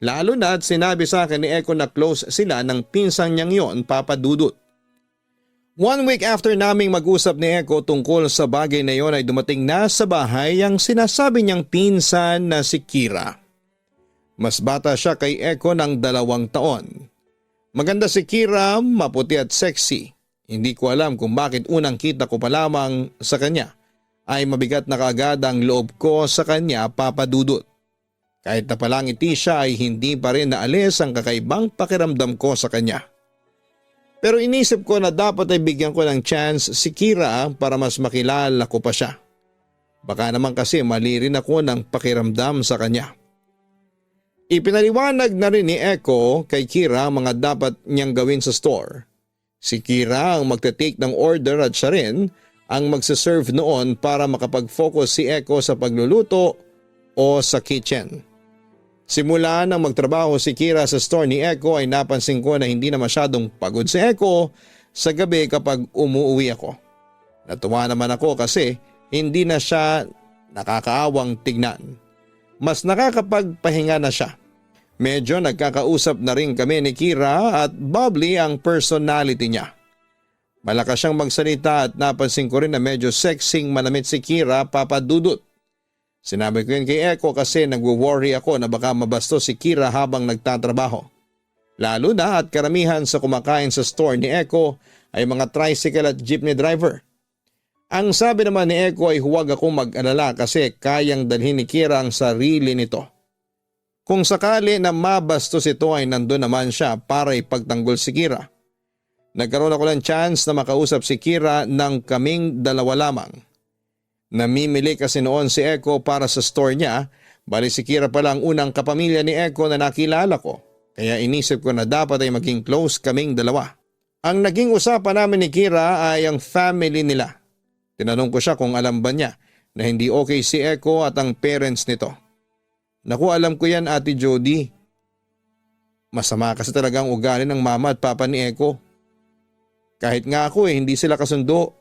Speaker 1: Lalo na at sinabi sa akin ni Eko na close sila ng pinsan niyang yon, Papa Dudut. 1 week after naming mag-usap ni Eko tungkol sa bagay na yon ay dumating na sa bahay ang sinasabi niyang pinsan na si Kira. Mas bata siya kay Eko ng 2 taon. Maganda si Kira, maputi at sexy. Hindi ko alam kung bakit unang kita ko pa lamang sa kanya ay mabigat na kaagad ang loob ko sa kanya, Papa Dudut. Kahit na palangiti siya ay hindi pa rin naalis ang kakaibang pakiramdam ko sa kanya. Pero inisip ko na dapat ay bigyan ko ng chance si Kira para mas makilala ko pa siya. Baka naman kasi mali rin ako ng pakiramdam sa kanya. Ipinaliwanag na rin ni Eko kay Kira ang mga dapat niyang gawin sa store. Si Kira ang magte-take ng order at siya rin ang magsaserve noon para makapag-focus si Eko sa pagluluto o sa kitchen. Simula nang magtrabaho si Kira sa store ni Eko ay napansin ko na hindi na masyadong pagod si Eko sa gabi kapag umuwi ako. Natuwa naman ako kasi hindi na siya nakakaawang tignan. Mas nakakapagpahinga na siya. Medyo nagkakausap na rin kami ni Kira at bubbly ang personality niya. Malakas siyang magsalita at napansin ko rin na medyo sexing manamit si Kira, Papa Dudut. Sinabi ko yun kay Eko kasi nagwo-worry ako na baka mabasto si Kira habang nagtatrabaho. Lalo na at karamihan sa kumakain sa store ni Eko ay mga tricycle at jeepney driver. Ang sabi naman ni Eko ay huwag akong mag-alala kasi kayang dalhin ni Kira ang sarili nito. Kung sakali na mabastos ito ay nandun naman siya para ipagtanggol si Kira. Nagkaroon ako ng chance na makausap si Kira ng kaming dalawa lamang. Namimili kasi noon si Eko para sa store niya, bali si Kira pala ang unang kapamilya ni Eko na nakilala ko. Kaya inisip ko na dapat ay maging close kaming dalawa. Ang naging usapan namin ni Kira ay ang family nila. Tinanong ko siya kung alam ba niya na hindi okay si Eko at ang parents nito. Naku, alam ko yan, Ate Jody. Masama kasi talagang ugali ng mama at papa ni Eko. Kahit nga ako hindi sila kasundo,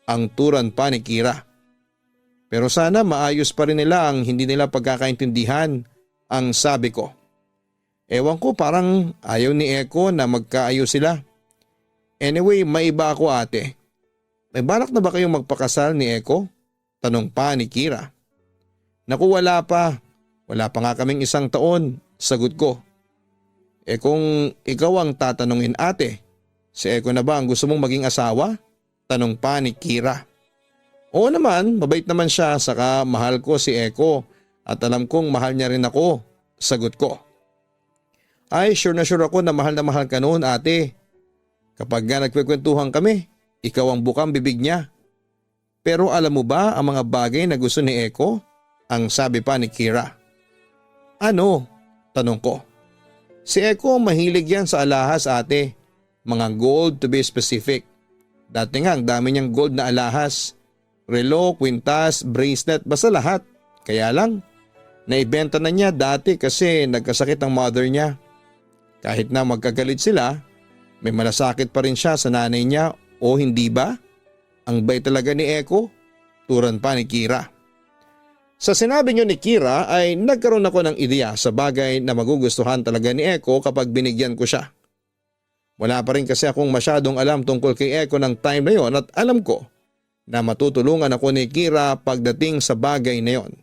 Speaker 1: ang turan pa ni Kira. Pero sana maayos pa rin nila ang hindi nila pagkakaintindihan, ang sabi ko. Ewan ko, parang ayaw ni Eko na magkaayos sila. Anyway, maiba ako, ate. May balak na ba kayong magpakasal ni Eko? Tanong pa ni Kira. Naku, wala pa. Wala pa nga kaming 1 taon, sagot ko. Kung ikaw ang tatanungin, ate, si Eko na ba ang gusto mong maging asawa? Tanong pa ni Kira. Oo naman, mabait naman siya, saka mahal ko si Eko at alam kong mahal niya rin ako, sagot ko. Ay, sure ako na mahal ka noon, ate. Kapag nagkwekwentuhan kami, ikaw ang bukang bibig niya. Pero alam mo ba ang mga bagay na gusto ni Eko? Ang sabi pa ni Kira. Ano? Tanong ko. Si Eko mahilig yan sa alahas, ate. Mga gold to be specific. Dati nga ang dami niyang gold na alahas. Relo, kwintas, bracelet, basta lahat. Kaya lang, naibenta na niya dati kasi nagkasakit ang mother niya. Kahit na magkagalit sila, may malasakit pa rin siya sa nanay niya. O hindi ba? Ang bait talaga ni Eko, turan pa ni Kira. Sa sinabi niyo ni Kira ay nagkaroon ako ng ideya sa bagay na magugustuhan talaga ni Eko kapag binigyan ko siya. Wala pa rin kasi akong masyadong alam tungkol kay Eko ng time na yon at alam ko na matutulungan ako ni Kira pagdating sa bagay na yon.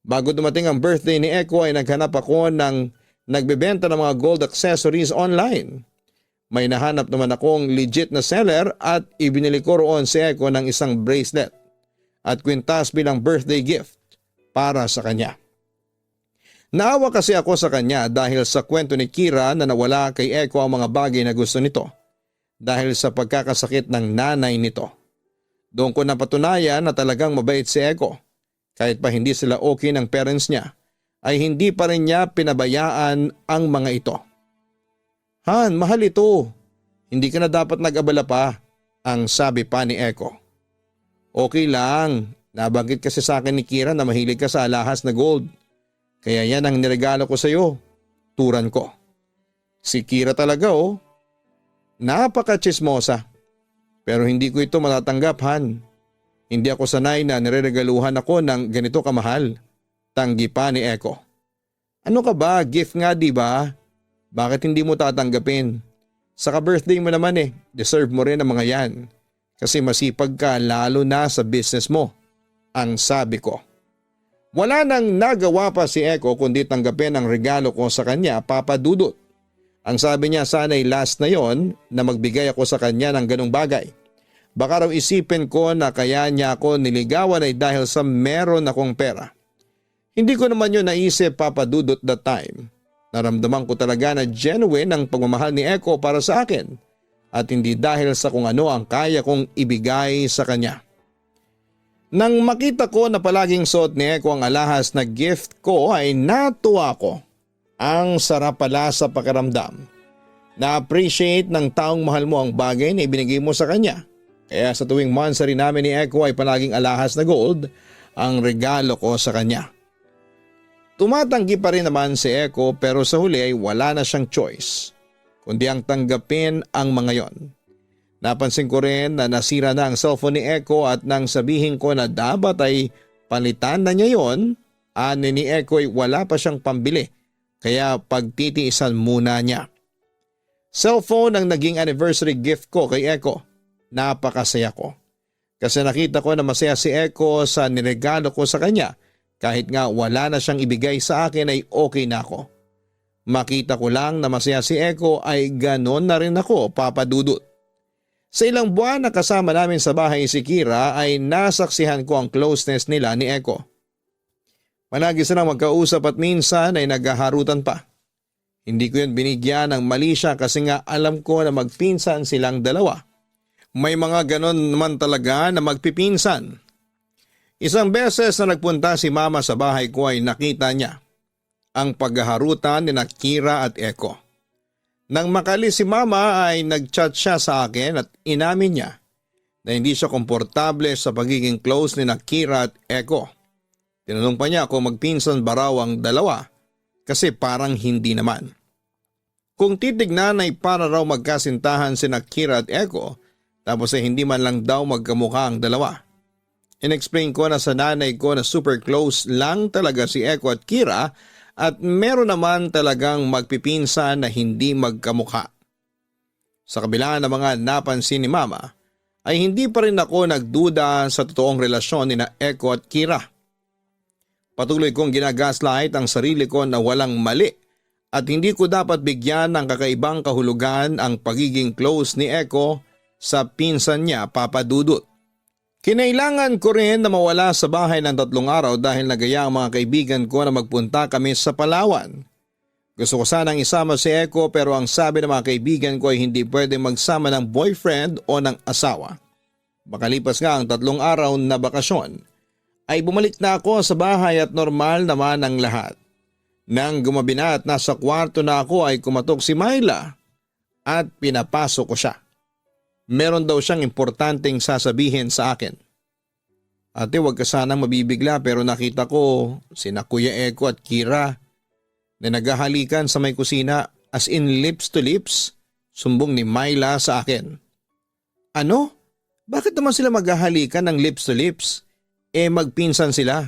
Speaker 1: Bago dumating ang birthday ni Eko ay naghanap ako ng nagbebenta ng mga gold accessories online. May nahanap naman akong legit na seller at ibinili ko roon si Eko ng isang bracelet at kwintas bilang birthday gift para sa kanya. Naawa kasi ako sa kanya dahil sa kwento ni Kira na nawala kay Eko ang mga bagay na gusto nito dahil sa pagkakasakit ng nanay nito. Doon ko napatunayan na talagang mabait si Eko. Kahit pa hindi sila okay ng parents niya, ay hindi pa rin niya pinabayaan ang mga ito. Han, mahal ito. Hindi ka na dapat nag-abala pa, ang sabi pa ni Eko. Okay lang, nabanggit kasi sa akin ni Kira na mahilig ka sa alahas na gold. Kaya yan ang niregalo ko sa iyo, turan ko. Si Kira talaga napaka-chismosa. Pero hindi ko ito matatanggap, Han. Hindi ako sanay na nireregaluhan ako ng ganito kamahal, tanggi pa ni Eko. Ano ka ba, gift nga di ba? Bakit hindi mo tatanggapin? Saka birthday mo naman deserve mo rin ang mga yan. Kasi masipag ka lalo na sa business mo, ang sabi ko. Wala nang nagawa pa si Eko kundi tanggapin ang regalo ko sa kanya, Papa Dudut. Ang sabi niya sana'y last na yon na magbigay ako sa kanya ng ganong bagay. Baka raw isipin ko na kaya niya ako niligawan ay dahil sa meron akong pera. Hindi ko naman yun naisip, Papa Dudut, that time. Naramdaman ko talaga na genuine ang pagmamahal ni Eko para sa akin at hindi dahil sa kung ano ang kaya kong ibigay sa kanya. Nang makita ko na palaging suot ni Eko ang alahas na gift ko ay natuwa ko. Ang sarap pala sa pakiramdam. Na-appreciate ng taong mahal mo ang bagay na ibinigay mo sa kanya. Kaya sa tuwing monthsary namin ni Eko ay palaging alahas na gold ang regalo ko sa kanya. Tumatanggi pa rin naman si Eko pero sa huli ay wala na siyang choice kundi ang tanggapin ang mga yon. Napansin ko rin na nasira na ang cellphone ni Eko at nang sabihin ko na dapat ay palitan na niya yon, ani ni Eko ay wala pa siyang pambili kaya pagtitiisan muna niya. Cellphone ang naging anniversary gift ko kay Eko. Napakasaya ko kasi nakita ko na masaya si Eko sa niregalo ko sa kanya. Kahit nga wala na siyang ibigay sa akin ay okay na ako. Makita ko lang na masaya si Eko ay ganon na rin ako, Papa Dudut. Sa ilang buwan na kasama namin sa bahay si Kira ay nasaksihan ko ang closeness nila ni Eko. Palagi silang magkausap at minsan ay naghaharutan pa. Hindi ko yun binigyan ng mali siya kasi nga alam ko na magpinsan silang dalawa. May mga ganon naman talaga na magpipinsan. Isang beses na nagpunta si Mama sa bahay ko ay nakita niya ang paghaharutan ni Kira at Eko. Nang makalis si Mama ay nagchat siya sa akin at inamin niya na hindi siya komportable sa pagiging close ni Kira at Eko. Tinanong pa niya kung magpinsan ba raw ang dalawa kasi parang hindi naman. Kung titignan ay para raw magkasintahan si Kira at Eko tapos ay hindi man lang daw magkamukha ang dalawa. In-explain ko na sa nanay ko na super close lang talaga si Eko at Kira at meron naman talagang magpipinsan na hindi magkamukha. Sa kabila ng mga napansin ni Mama ay hindi pa rin ako nagduda sa totoong relasyon ni Eko at Kira. Patuloy kong ginagaslight ang sarili ko na walang mali at hindi ko dapat bigyan ng kakaibang kahulugan ang pagiging close ni Eko sa pinsan niya, Papa Dudut. Kinailangan ko rin na mawala sa bahay ng 3 araw dahil nagaya ang mga kaibigan ko na magpunta kami sa Palawan. Gusto ko sanang isama si Eko pero ang sabi ng mga kaibigan ko ay hindi pwede magsama ng boyfriend o ng asawa. Makalipas nga ang 3 araw na bakasyon, ay bumalik na ako sa bahay at normal naman ang lahat. Nang gumabi na at nasa kwarto na ako ay kumatok si Myla at pinapasok ko siya. Meron daw siyang importanteng sasabihin sa akin. Ate, huwag ka sanang mabibigla pero nakita ko sina Kuya Eko at Kira na naghahalikan sa may kusina as in lips to lips, sumbong ni Myla sa akin. Ano? Bakit naman sila maghahalikan ng lips to lips? Magpinsan sila.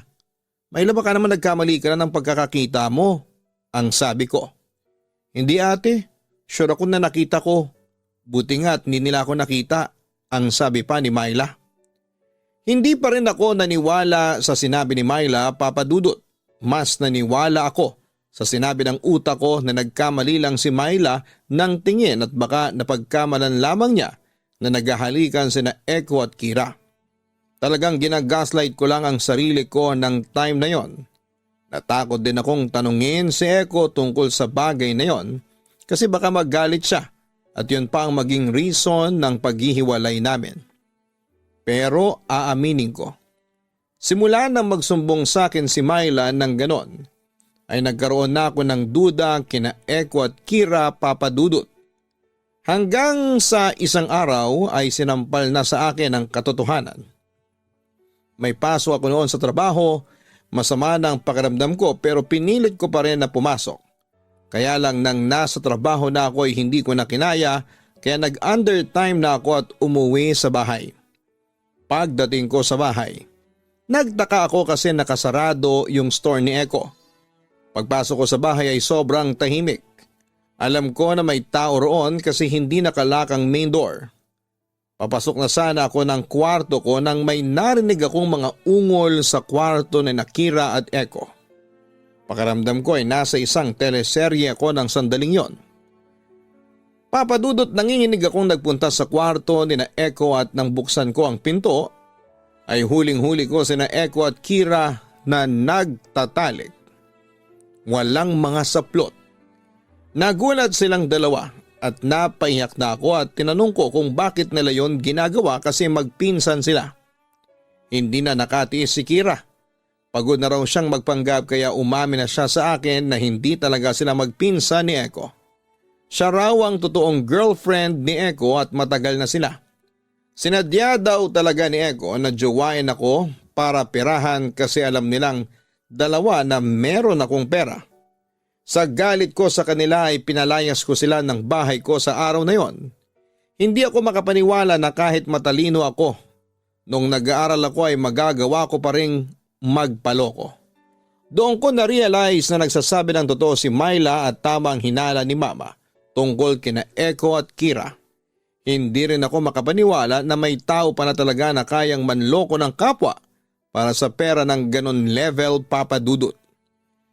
Speaker 1: Myla, baka naman nagkamali ka na ng pagkakakita mo, ang sabi ko. Hindi ate, sure ako na nakita ko. Buti nga at hindi nila ako nakita, ang sabi pa ni Myla. Hindi pa rin ako naniwala sa sinabi ni Myla, Papa Dudut. Mas naniwala ako sa sinabi ng utak ko na nagkamali lang si Myla ng tingin at baka napagkamalan lamang niya na naghahalikan sina Eko at Kira. Talagang ginagaslight ko lang ang sarili ko ng time na yon. Natakot din akong tanungin si Eko tungkol sa bagay na yon kasi baka magalit siya at yun pa ang maging reason ng paghihiwalay namin. Pero aaminin ko, simula nang magsumbong sa akin si Myla ng ganon, ay nagkaroon na ako ng duda kina Eko at Kira, Papa Dudut. Hanggang sa isang araw ay sinampal na sa akin ang katotohanan. May paso ako noon sa trabaho, masama na ang pakiramdam ko pero pinilit ko pa rin na pumasok. Kaya lang nang nasa trabaho na ako ay hindi ko na kinaya kaya nag-undertime na ako at umuwi sa bahay. Pagdating ko sa bahay, nagtaka ako kasi nakasarado yung store ni Eko. Pagpasok ko sa bahay ay sobrang tahimik. Alam ko na may tao roon kasi hindi nakalak ang main door. Papasok na sana ako ng kwarto ko nang may narinig akong mga ungol sa kwarto ni Kira at Eko. Pakiramdam ko ay nasa isang teleserye ako ng sandaling yon. Papa Dudut, nanginginig akong nagpunta sa kwarto ni Eko at nang buksan ko ang pinto ay huling-huli ko sina Eko at Kira na nagtatalik. Walang mga saplot. Nagulat silang dalawa. At napaiyak na ako at tinanong ko kung bakit nila yon ginagawa kasi magpinsan sila. Hindi na nakatiis si Kira. Pagod na raw siyang magpanggap kaya umamin na siya sa akin na hindi talaga sila magpinsan ni Eko. Siya raw ang totoong girlfriend ni Eko at matagal na sila. Sinadya daw talaga ni Eko na jowain ako para perahan kasi alam nilang dalawa na meron akong pera. Sa galit ko sa kanila ay pinalayas ko sila ng bahay ko sa araw na yon. Hindi ako makapaniwala na kahit matalino ako, nung nag-aaral ako ay magagawa ko pa ring magpaloko. Doon ko na-realize na nagsasabi ng totoo si Myla at tama ang hinala ni Mama tungkol kina Eko at Kira. Hindi rin ako makapaniwala na may tao pa na talaga na kayang manloko ng kapwa para sa pera ng ganon level, Papa Dudut.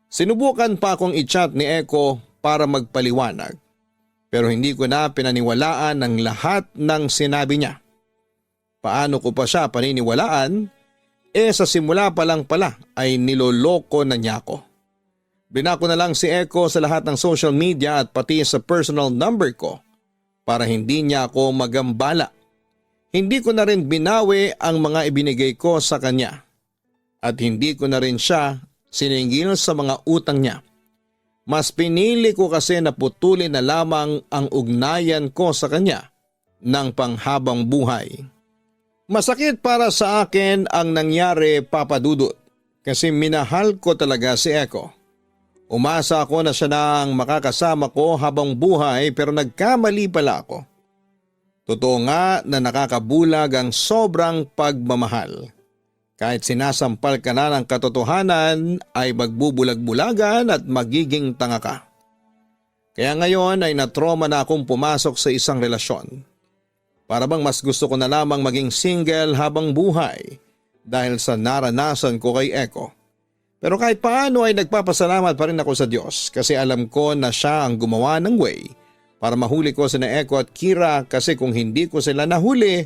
Speaker 1: Sinubukan pa akong i-chat ni Eko para magpaliwanag. Pero hindi ko na pinaniwalaan ang lahat ng sinabi niya. Paano ko pa siya paniniwalaan? Sa simula pa lang pala ay niloloko na niya ako. Binako na lang si Echo sa lahat ng social media at pati sa personal number ko para hindi niya ako magambala. Hindi ko na rin binawi ang mga ibinigay ko sa kanya at hindi ko na rin siya siningil sa mga utang niya. Mas pinili ko kasi na putulin na lamang ang ugnayan ko sa kanya ng panghabang buhay. Masakit para sa akin ang nangyari, Papa Dudut, kasi minahal ko talaga si Echo. Umasa ako na siya nang makakasama ko habang buhay pero nagkamali pala ako. Totoo nga na nakakabulag ang sobrang pagmamahal. Kahit sinasampal ka na ng katotohanan ay magbubulag-bulagan at magiging tanga ka. Kaya ngayon ay natroma na akong pumasok sa isang relasyon. Para bang mas gusto ko na lamang maging single habang buhay dahil sa naranasan ko kay Echo. Pero kahit paano ay nagpapasalamat pa rin ako sa Diyos kasi alam ko na siya ang gumawa ng way para mahuli ko sina Echo at Kira kasi kung hindi ko sila nahuli,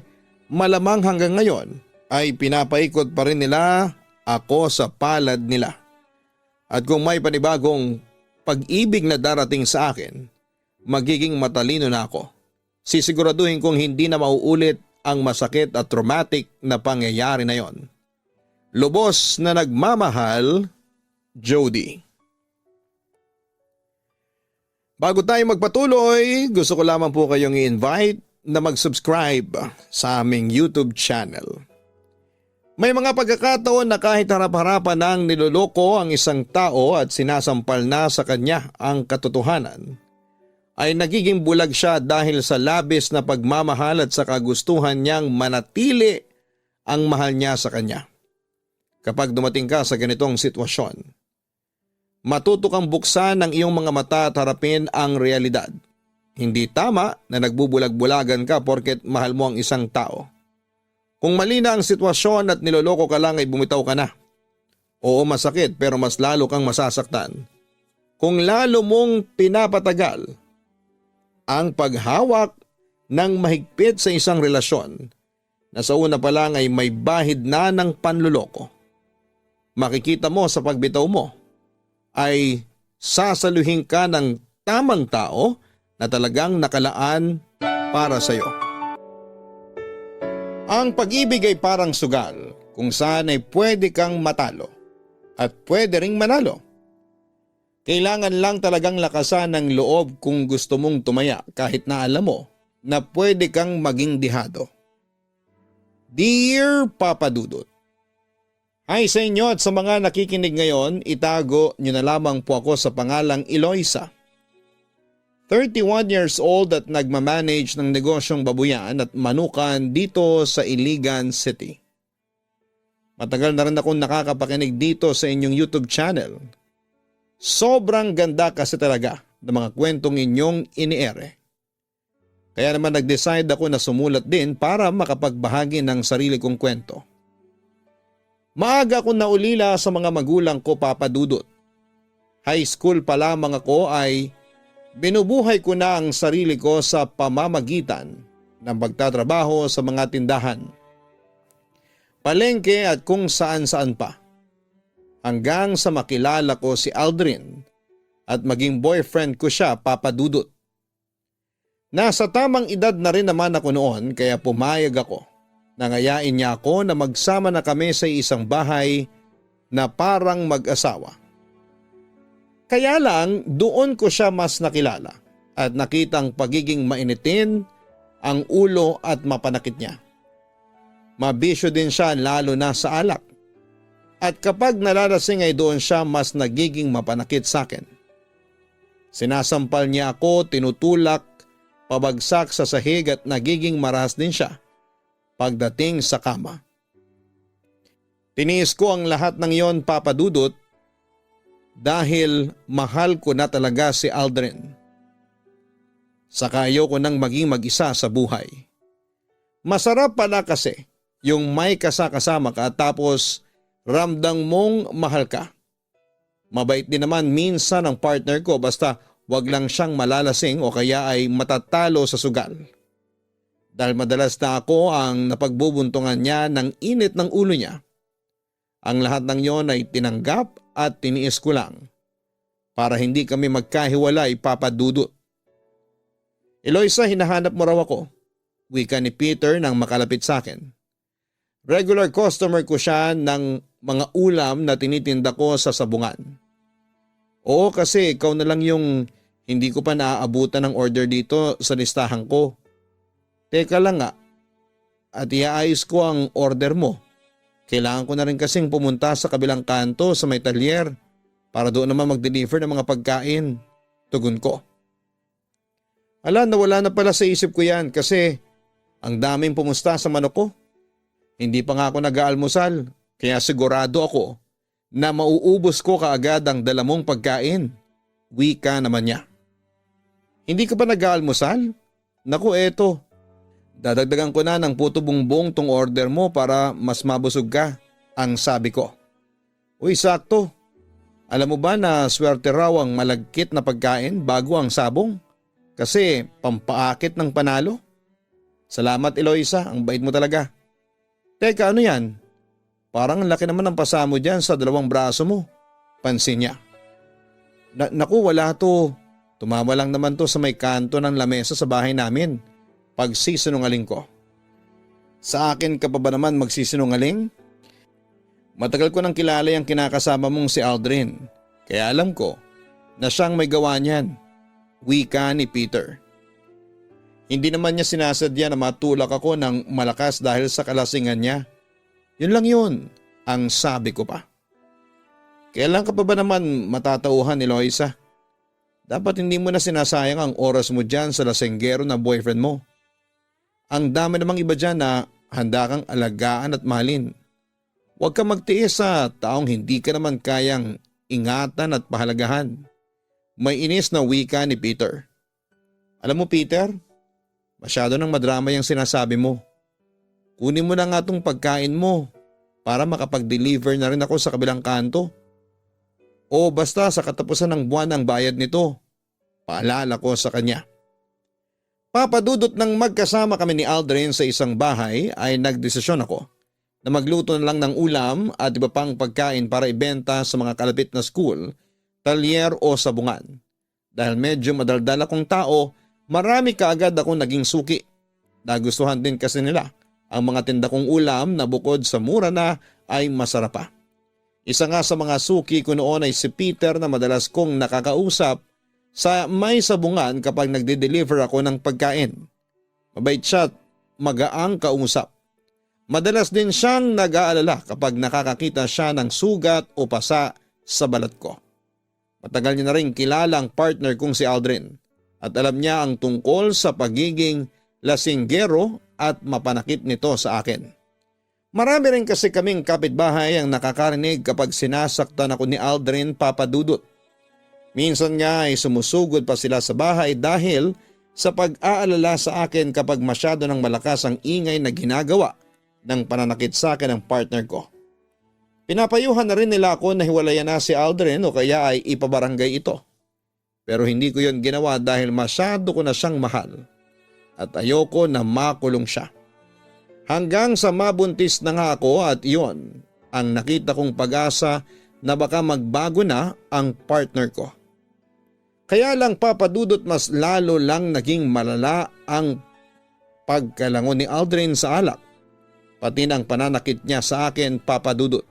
Speaker 1: malamang hanggang ngayon ay pinapaikot pa rin nila ako sa palad nila. At kung may panibagong pag-ibig na darating sa akin, magiging matalino na ako. Sisiguraduhin kong hindi na mauulit ang masakit at traumatic na pangyayari na yon. Lubos na nagmamahal, Jody. Bago tayo magpatuloy, gusto ko lamang po kayong i-invite na mag-subscribe sa aming YouTube channel. May mga pagkakataon na kahit harap-harapan nang niloloko ang isang tao at sinasampal na sa kanya ang katotohanan, ay nagiging bulag siya dahil sa labis na pagmamahal at sa kagustuhan niyang manatili ang mahal niya sa kanya. Kapag dumating ka sa ganitong sitwasyon, matuto kang buksan ang iyong mga mata at harapin ang realidad. Hindi tama na nagbubulag-bulagan ka porket mahal mo ang isang tao. Kung mali na ang sitwasyon at niloloko ka lang ay bumitaw ka na. Oo, masakit pero mas lalo kang masasaktan. Kung lalo mong pinapatagal ang paghawak ng mahigpit sa isang relasyon na sa una pa lang ay may bahid na ng panloloko. Makikita mo sa pagbitaw mo ay sasaluhin ka ng tamang tao na talagang nakalaan para sa iyo. Ang pag-ibig ay parang sugal kung saan ay pwede kang matalo at pwede ring manalo. Kailangan lang talagang lakasan ng loob kung gusto mong tumaya kahit na alam mo na pwede kang maging dihado. Dear Papa Dudut, hi sa inyo at sa mga nakikinig ngayon, itago nyo na lamang po ako sa pangalang Eloisa. 31 years old at nagmamanage ng negosyong babuyan at manukan dito sa Iligan City. Matagal na rin akong nakakapakinig dito sa inyong YouTube channel. Sobrang ganda kasi talaga ng mga kwentong inyong iniere. Kaya naman nag-decide ako na sumulat din para makapagbahagi ng sarili kong kwento. Maaga akong naulila sa mga magulang ko, Papa Dudut. High school pa lamang ako ay binubuhay ko na ang sarili ko sa pamamagitan ng pagtatrabaho sa mga tindahan, palengke at kung saan-saan pa. Hanggang sa makilala ko si Aldrin at maging boyfriend ko siya, Papa Dudut. Nasa tamang edad na rin naman ako noon kaya pumayag ako. Nangayain niya ako na magsama na kami sa isang bahay na parang mag-asawa. Kaya lang doon ko siya mas nakilala at nakitang pagiging mainitin ang ulo at mapanakit niya. Mabisyo din siya lalo na sa alak. At kapag nalalasing ay doon siya mas nagiging mapanakit sa akin. Sinasampal niya ako, tinutulak, pabagsak sa sahig at nagiging marahas din siya pagdating sa kama. Tiniis ko ang lahat ng iyon, Papa Dudut, dahil mahal ko na talaga si Aldrin. Saka ayoko nang maging mag-isa sa buhay. Masarap pala kasi yung may kasama ka tapos ramdam mong mahal ka. Mabait din naman minsan ang partner ko basta wag lang siyang malalasing o kaya ay matatalo sa sugal. Dahil madalas na ako ang napagbubuntungan niya ng init ng ulo niya. Ang lahat ng yon ay tinanggap at tiniis ko lang para hindi kami magkahiwalay, Papa Dudut. Eloisa, hinahanap mo raw ako, wika ni Peter nang makalapit sa akin. Regular customer ko siya ng mga ulam na tinitinda ko sa sabungan. Oo, kasi ikaw na lang yung hindi ko pa naaabutan ng order dito sa listahan ko. Teka lang nga, at iaayos ko ang order mo. Kailangan ko na rin kasing pumunta sa kabilang kanto sa may talyer para doon naman mag-deliver ng mga pagkain. Tugon ko. Ala, nawala na pala sa isip ko yan kasi ang daming pumusta sa manok ko. Hindi pa nga ako nag-aalmusal kaya sigurado ako na mauubos ko kaagad ang dala mong pagkain. Wika naman niya. Hindi ka pa nag-aalmusal? Naku, eto. Dadagdagan ko na ng puto bumbong tong order mo para mas mabusog ka, ang sabi ko. Uy, sakto. Alam mo ba na swerte raw ang malagkit na pagkain bago ang sabong? Kasi pampaakit ng panalo. Salamat, Eloisa, ang bait mo talaga. Teka, ano yan? Parang laki naman ng pasa mo dyan sa dalawang braso mo. Pansin niya. Naku, wala to. Tumama lang naman to sa may kanto ng lamesa sa bahay namin. Pagsisinungaling ko. Sa akin ka pa ba naman magsisinungaling? Matagal ko nang kilala yung kinakasama mong si Aldrin. Kaya alam ko na siyang may gawa niyan. Wika ni Peter. Hindi naman niya sinasadya na matulak ako ng malakas dahil sa kalasingan niya. Yun lang yun, ang sabi ko pa. Kailan ka pa ba naman matatauhan ni Eloisa? Dapat hindi mo na sinasayang ang oras mo dyan sa lasenggero na boyfriend mo. Ang dami namang iba dyan na handa kang alagaan at mahalin. Huwag kang magtiis sa taong hindi ka naman kayang ingatan at pahalagahan. May inis na wika ni Peter. Alam mo, Peter, masyado nang madrama yung sinasabi mo. Kunin mo na nga tong pagkain mo para makapag-deliver na rin ako sa kabilang kanto. O basta sa katapusan ng buwan ang bayad nito. Paalala ko sa kanya. Papadudot nang magkasama kami ni Aldrin sa isang bahay ay nagdesisyon ako na magluto na lang ng ulam at iba pang pagkain para ibenta sa mga kalapit na school, talyer o sabungan. Dahil medyo madaldal akong tao, marami kaagad akong naging suki. Nagustuhan din kasi nila ang mga tinda kong ulam na bukod sa mura na ay masarap pa. Isa nga sa mga suki ko noon ay si Peter na madalas kong nakakausap sa may sabungan kapag nagde-deliver ako ng pagkain. Mabait siya at magaang kausap. Madalas din siyang nag-aalala kapag nakakakita siya ng sugat o pasa sa balat ko. Matagal niya na rin kilala ang partner kong si Aldrin at alam niya ang tungkol sa pagiging lasinggero at mapanakit nito sa akin. Marami rin kasi kaming kapitbahay ang nakakarinig kapag sinasaktan ako ni Aldrin, Papa Dudut. Minsan nga ay sumusugod pa sila sa bahay dahil sa pag-aalala sa akin kapag masyado ng malakas ang ingay na ginagawa ng pananakit sa akin ng partner ko. Pinapayuhan na rin nila ako na hiwalayan na si Aldrin o kaya ay ipabarangay ito. Pero hindi ko yon ginawa dahil masyado ko na siyang mahal at ayoko na makulong siya. Hanggang sa mabuntis na nga ako at iyon ang nakita kong pag-asa na baka magbago na ang partner ko. Kaya lang, Papa Dudut, mas lalo lang naging malala ang pagkalangon ni Aldrin sa alak, pati ng pananakit niya sa akin, Papa Dudut.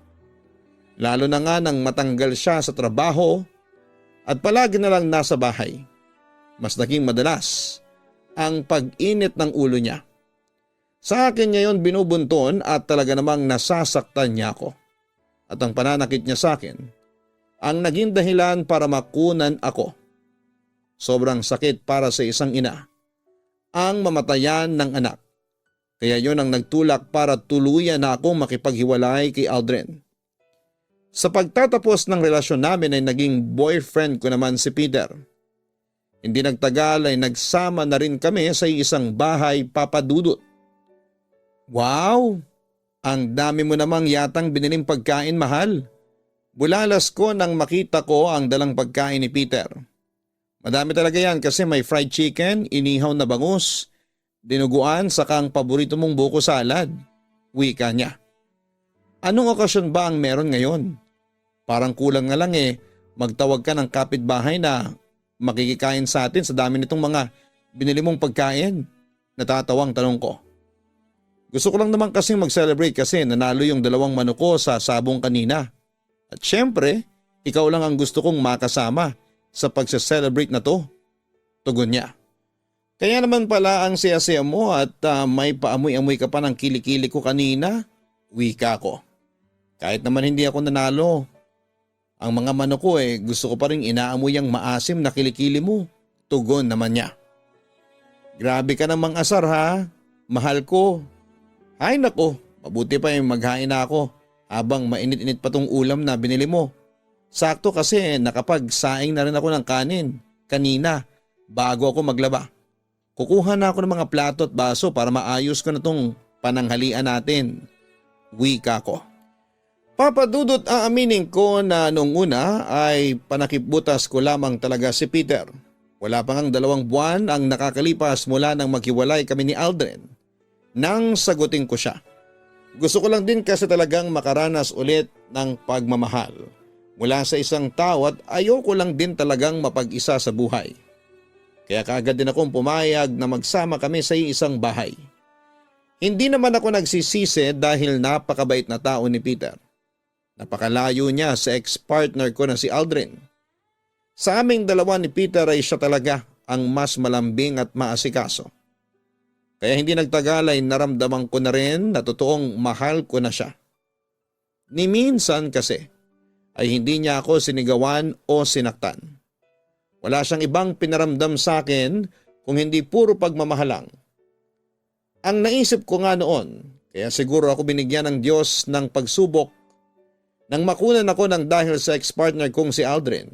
Speaker 1: Lalo na nga nang matanggal siya sa trabaho at palagi na lang nasa bahay. Mas naging madalas ang pag-init ng ulo niya. Sa akin ngayon binubunton at talaga namang nasasaktan niya ako. At ang pananakit niya sa akin ang naging dahilan para makunan ako. Sobrang sakit para sa isang ina ang mamatayan ng anak. Kaya yon ang nagtulak para tuluyan na akong makipaghiwalay kay Aldrin. Sa pagtatapos ng relasyon namin ay naging boyfriend ko naman si Peter. Hindi nagtagal ay nagsama na rin kami sa isang bahay, Papa Dudut. Wow! Ang dami mo namang yatang biniling pagkain, mahal. Bulalas ko nang makita ko ang dalang pagkain ni Peter. Madami talaga yan kasi may fried chicken, inihaw na bangus, dinuguan, saka ang paborito mong buko salad. Wika niya. Anong okasyon ba ang meron ngayon? Parang kulang na lang magtawag ka ng kapitbahay na makikikain sa atin sa dami nitong mga binili mong pagkain. Natatawang tanong ko. Gusto ko lang naman kasing mag-celebrate kasi nanalo yung 2 manok ko sa sabong kanina. At syempre, ikaw lang ang gusto kong makasama sa pagse-celebrate na to. Tugon niya. Kaya naman pala ang siya-siya mo at may paamoy-amoy ka pa ng kilikili ko kanina. Wika ko. Kahit naman hindi ako nanalo. Ang mga manok ko gusto ko pa rin inaamoy ang maasim na kilikili mo. Tugon naman niya. Grabe ka namang asar ha. Mahal ko. Ay nako, mabuti pa yung maghain na ako habang mainit-init pa tong ulam na binili mo. Sakto kasi nakapagsaing na rin ako ng kanin kanina bago ako maglaba. Kukuha na ako ng mga plato at baso para maayos ko na tong pananghalian natin. Wika ko. Papadudot aaminin ko na nung una ay panakipbutas ko lamang talaga si Peter. Wala pa ngang 2 buwan ang nakakalipas mula nang maghiwalay kami ni Aldrin. Nang sagutin ko siya. Gusto ko lang din kasi talagang makaranas ulit ng pagmamahal mula sa isang tao at ayoko lang din talagang mapag-isa sa buhay. Kaya kaagad din akong pumayag na magsama kami sa isang bahay. Hindi naman ako nagsisisi dahil napakabait na tao ni Peter. Napakalayo niya sa ex-partner ko na si Aldrin. Sa aming 2 ni Peter ay siya talaga ang mas malambing at maasikaso. Kaya hindi nagtagal ay naramdaman ko na rin na totoong mahal ko na siya. Ni minsan kasi ay hindi niya ako sinigawan o sinaktan. Wala siyang ibang pinaramdam sa akin kung hindi puro pagmamahalang. Ang naisip ko nga noon, kaya siguro ako binigyan ng Diyos ng pagsubok nang makunan ako ng dahil sa ex-partner kong si Aldrin,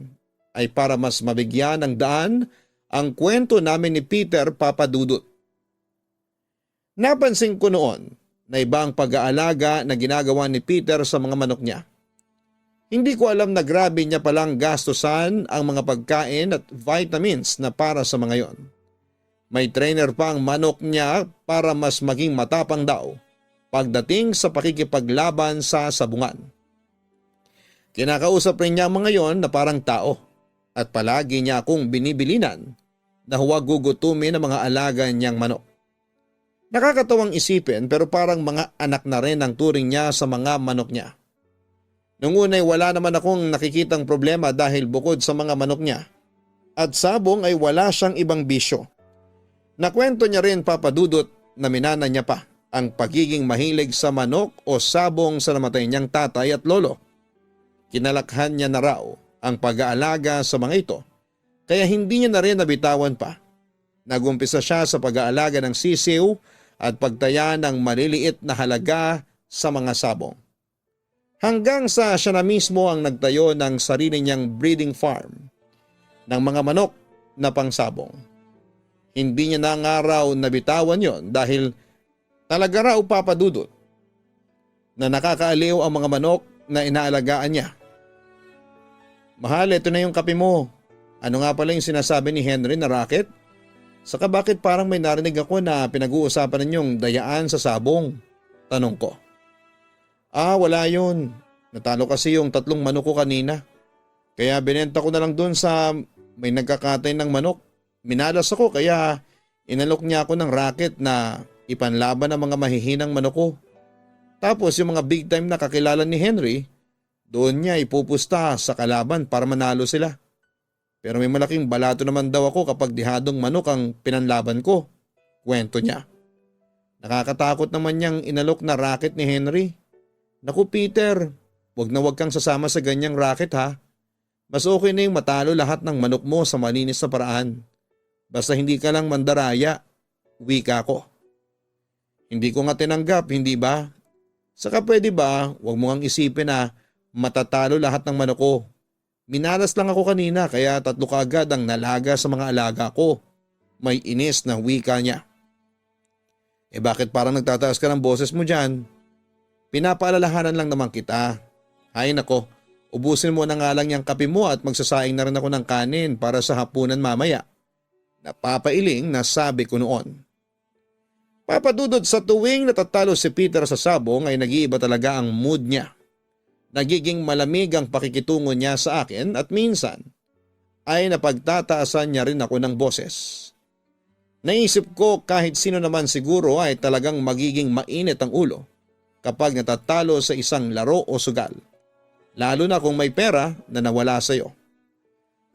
Speaker 1: ay para mas mabigyan ng daan ang kwento namin ni Peter Papadudut. Napansin ko noon na iba ang pag-aalaga na ginagawa ni Peter sa mga manok niya. Hindi ko alam na grabe niya palang gastusan ang mga pagkain at vitamins na para sa mga yon. May trainer pa ang manok niya para mas maging matapang daw pagdating sa pakikipaglaban sa sabungan. Kinakausap rin niya ang mga yon na parang tao at palagi niya akong binibilinan na huwag gugutumin ang mga alaga niyang manok. Nakakatawang isipin pero parang mga anak na rin ang turing niya sa mga manok niya. Nung unay wala naman akong nakikitang problema dahil bukod sa mga manok niya at sabong ay wala siyang ibang bisyo. Nakwento niya rin Papadudot na minana niya pa ang pagiging mahilig sa manok o sabong sa namatay niyang tatay at lolo. Kinalakhan niya na raw ang pag-aalaga sa mga ito kaya hindi niya na rin nabitawan pa. Nagumpisa siya sa pag-aalaga ng sisiw at pagtaya ng maliliit na halaga sa mga sabong. Hanggang sa siya na mismo ang nagtayo ng sarili niyang breeding farm ng mga manok na pangsabong. Hindi niya na nga raw nabitawan yon dahil talaga raw Papadudot na nakakaaliw ang mga manok na inaalagaan niya. Mahal, ito na yung kape mo. Ano nga pala yung sinasabi ni Henry na racket? Saka bakit parang may narinig ako na pinag-uusapan ninyong dayaan sa sabong? Tanong ko. Wala yun. Natalo kasi yung 3 manok ko kanina. Kaya binenta ko na lang dun sa may nagkakatay ng manok. Minalas ako kaya inalok niya ako ng racket na ipanlaban ng mga mahihinang manok ko. Tapos yung mga big time na kakilala ni Henry, doon niya ipupusta sa kalaban para manalo sila. Pero may malaking balato naman daw ako kapag dihadong manok ang pinanlaban ko. Kwento niya. Nakakatakot naman niyang inalok na racket ni Henry. Naku Peter, wag na wag kang sasama sa ganyang racket ha. Mas okay na yung matalo lahat ng manok mo sa malinis na paraan. Basta hindi ka lang mandaraya. Wika ko. Hindi ko nga tinanggap, hindi ba? Saka pwede ba, wag mo ngang isipin na matatalo lahat ng manok ko. Minalas lang ako kanina kaya 3 kaagad ang nalaga sa mga alaga ko. May inis na wika niya. Bakit parang nagtataas ka ng boses mo dyan? Pinapaalalahanan lang naman kita. Ay nako, Ubusin mo na nga lang yung kape mo at magsasaing na rin ako ng kanin para sa hapunan mamaya. Napapailing na sabi ko noon. Papadudod sa tuwing natatalo si Peter sa sabong ay nag-iiba talaga ang mood niya. Nagiging malamig ang pakikitungo niya sa akin at minsan ay napagtataasan niya rin ako ng boses. Naisip ko kahit sino naman siguro ay talagang magiging mainit ang ulo kapag natatalo sa isang laro o sugal. Lalo na kung may pera na nawala sa iyo.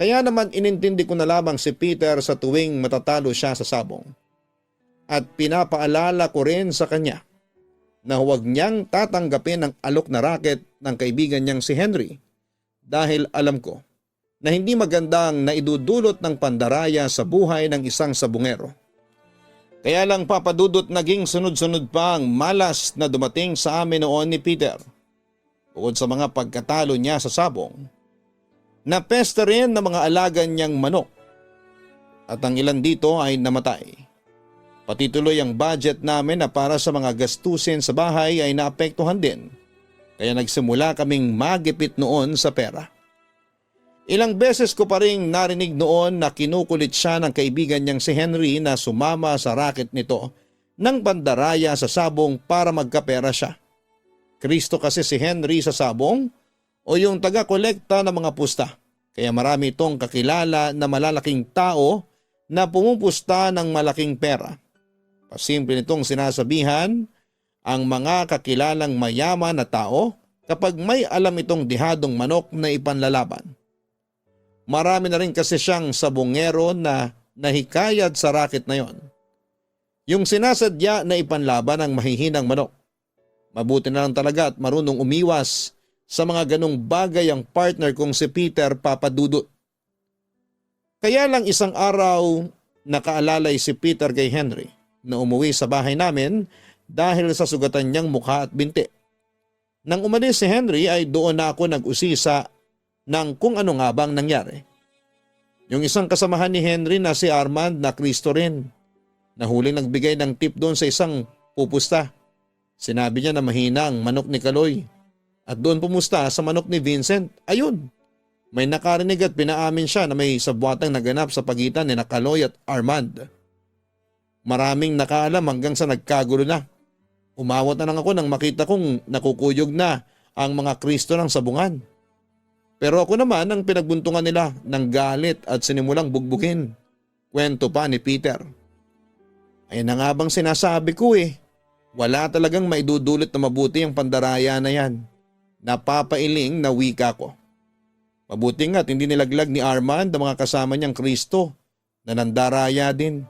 Speaker 1: Kaya naman inintindi ko na lamang si Peter sa tuwing matatalo siya sa sabong. At pinapaalala ko rin sa kanya na huwag niyang tatanggapin ang alok na racket ng kaibigan niyang si Henry dahil alam ko na hindi magandang naidudulot ng pandaraya sa buhay ng isang sabungero. Kaya lang papadudot naging sunod-sunod pa ang malas na dumating sa amin noon ni Peter. Bukod sa mga pagkatalo niya sa sabong, napesta rin ng mga alaga niyang manok at ang ilan dito ay namatay. Pati tuloy ang budget namin na para sa mga gastusin sa bahay ay naapektuhan din, kaya nagsimula kaming magipit noon sa pera. Ilang beses ko pa rin narinig noon na kinukulit siya ng kaibigan niyang si Henry na sumama sa racket nito ng bandaraya sa sabong para magkapera siya. Kristo kasi si Henry sa sabong o yung taga-kolekta ng mga pusta, kaya marami itong kakilala na malalaking tao na pumupusta ng malaking pera. Pasimple nitong sinasabihan ang mga kakilalang mayaman na tao kapag may alam itong dihadong manok na ipanlalaban. Marami na rin kasi siyang sabongero na nahikayat sa racket na yon. Yung sinasadya na ipanlaban ang mahihinang manok. Mabuti na lang talaga at marunong umiwas sa mga ganong bagay ang partner kong si Peter Papadudut. Kaya lang isang araw nakaalalay si Peter kay Henry na umuwi sa bahay namin dahil sa sugatan niyang mukha at binti. Nang umalis si Henry ay doon na ako nag-usisa ng kung ano nga bang nangyari. Yung isang kasamahan ni Henry na si Armand na Kristo rin, na huling nagbigay ng tip doon sa isang pupusta. Sinabi niya na mahina ang manok ni Kaloy at doon pumusta sa manok ni Vincent. Ayun, may nakarinig at pinaamin siya na may sabwatang naganap sa pagitan ni Kaloy at Armand. Maraming nakaalam hanggang sa nagkagulo na. Umawat na lang ako nang makita kong nakukuyog na ang mga Kristo ng sabungan. Pero ako naman ang pinagbuntungan nila ng galit at sinimulang bugbugin. Kwento pa ni Peter. Ay na nga bang sinasabi ko eh. Wala talagang maidudulot na mabuti ang pandaraya na yan. Napapailing na wika ko. Mabuti nga't hindi nilaglag ni Armand ang mga kasama niyang Kristo na nandaraya din.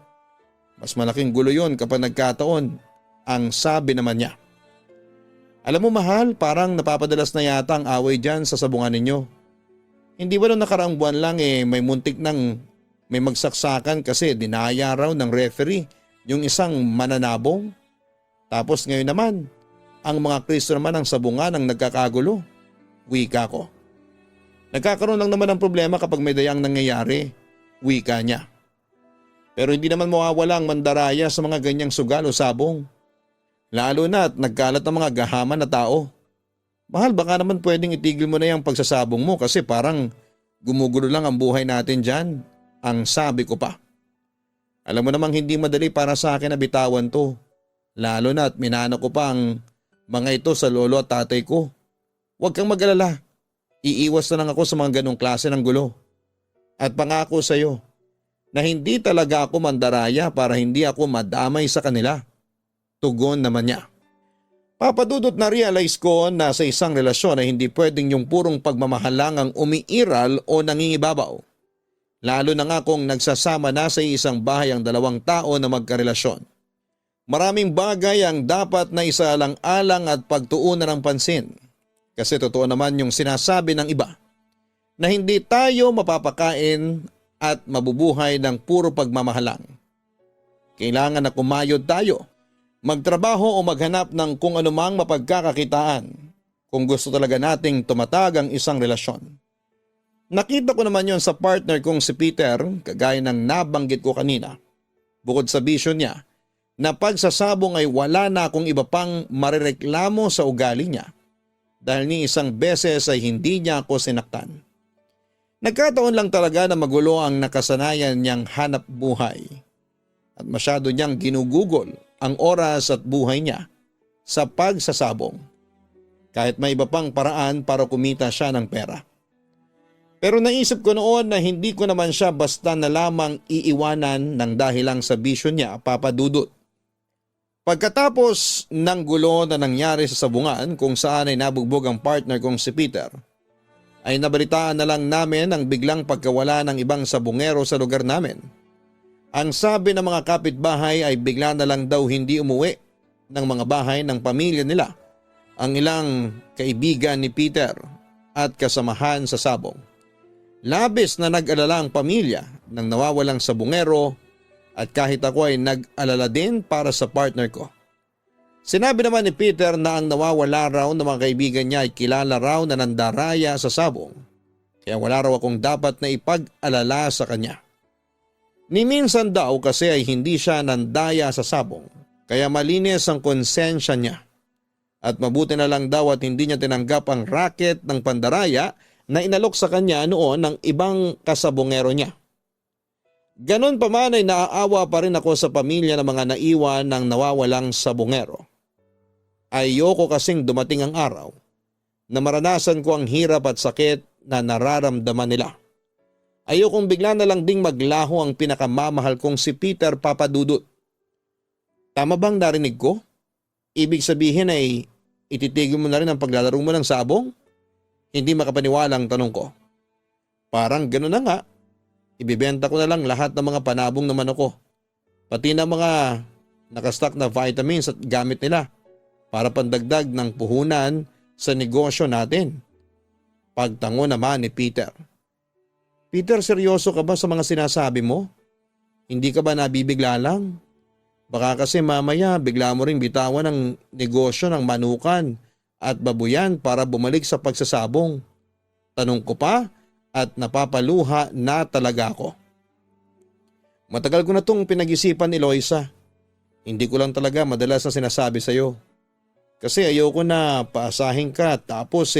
Speaker 1: Mas malaking gulo yun kapag nagkataon, ang sabi naman niya. Alam mo mahal, parang napapadalas na yata ang away dyan sa sabungan ninyo. Hindi ba noong nakaraang buwan lang may muntik ng may magsaksakan kasi dinaya raw ng referee yung isang mananabong? Tapos ngayon naman, ang mga Kristo naman ang sabungan ang nagkakagulo. Wika ko. Nagkakaroon lang naman ng problema kapag may dayang nangyayari. Wika niya. Pero hindi naman mawawala ang mandaraya sa mga ganyang sugal o sabong. Lalo na at nagkalat ang mga gahaman na tao. Mahal, baka naman pwedeng itigil mo na yung pagsasabong mo kasi parang gumugulo lang ang buhay natin dyan. Ang sabi ko pa. Alam mo namang hindi madali para sa akin na bitawan to. Lalo na at minana ko pa ang mga ito sa lolo at tatay ko. Huwag kang mag-alala. Iiwas na lang ako sa mga ganong klase ng gulo. At pangako sa iyo na hindi talaga ako mandaraya para hindi ako madamay sa kanila. Tugon naman niya. Papadudot na realize ko na sa isang relasyon ay hindi pwedeng yung purong pagmamahal lang ang umiiral o nangingibabaw. Lalo na nga kung nagsasama na sa isang bahay ang dalawang tao na magkarelasyon. Maraming bagay ang dapat na isaalang-alang at pagtuunan ng pansin. Kasi totoo naman yung sinasabi ng iba na hindi tayo mapapakain at mabubuhay ng puro pagmamahalang. Kailangan na kumayod tayo. Magtrabaho o maghanap ng kung anumang mapagkakakitaan kung gusto talaga nating tumatag ang isang relasyon. Nakita ko naman yon sa partner kong si Peter, kagaya ng nabanggit ko kanina. Bukod sa bisyo niya, na pagsasabong ay wala na akong iba pang marireklamo sa ugali niya. dahil ni isang beses ay hindi niya ako sinaktan. Nagkataon lang talaga na magulo ang nakasanayan niyang hanap buhay at masyado niyang ginugugol ang oras at buhay niya sa pagsasabong. Kahit may iba pang paraan para kumita siya ng pera. Pero naisip ko noon na hindi ko naman siya basta na lamang iiwanan ng dahil lang sa bisyo niya, Papa Dudut. Pagkatapos ng gulo na nangyari sa sabungan kung saan ay nabugbog ang partner kong si Peter, ay nabalitaan na lang namin ang biglang pagkawala ng ibang sabungero sa lugar namin. Ang sabi ng mga kapitbahay ay bigla na lang daw hindi umuwi ng mga bahay ng pamilya nila ang ilang kaibigan ni Peter at kasamahan sa sabong. Labis na nag-alala ang pamilya ng nawawalang sabungero at kahit ako ay nag-alala din para sa partner ko. Sinabi naman ni Peter na ang nawawala raw ng mga kaibigan niya ay kilala raw na nandaraya sa sabong, kaya wala raw akong dapat na ipag-alala sa kanya. Ni minsan daw kasi ay hindi siya nandaya sa sabong, kaya malinis ang konsensya niya. At mabuti na lang daw at hindi niya tinanggap ang racket ng pandaraya na inalok sa kanya noon ng ibang kasabongero niya. Ganon pa man ay naaawa pa rin ako sa pamilya ng mga naiwan ng nawawalang sabongero. Ayoko kasing dumating ang araw na maranasan ko ang hirap at sakit na nararamdaman nila. Ayokong bigla na lang ding maglaho ang pinakamamahal kong si Peter, Papa Dudut. Tama bang narinig ko? Ibig sabihin ay ititigil mo na rin ang paglalaro mo ng sabong? Hindi makapaniwalang tanong ko. Parang gano'n na nga. Ibibenta ko na lang lahat ng mga panabong naman ako. Pati na mga nakastock na vitamins at gamit nila para pandagdag ng puhunan sa negosyo natin. Pagtango naman ni Peter. Peter, seryoso ka ba sa mga sinasabi mo? Hindi ka ba nabibigla lang? Baka kasi mamaya bigla mo ring bitawan ang negosyo ng manukan at babuyan para bumalik sa pagsasabong. Tanong ko pa at napapaluha na talaga ako. Matagal ko na itong pinag-isipan ni Loisa. Hindi ko lang talaga madalas na sinasabi sa iyo. Kasi ayoko na paasahin ka tapos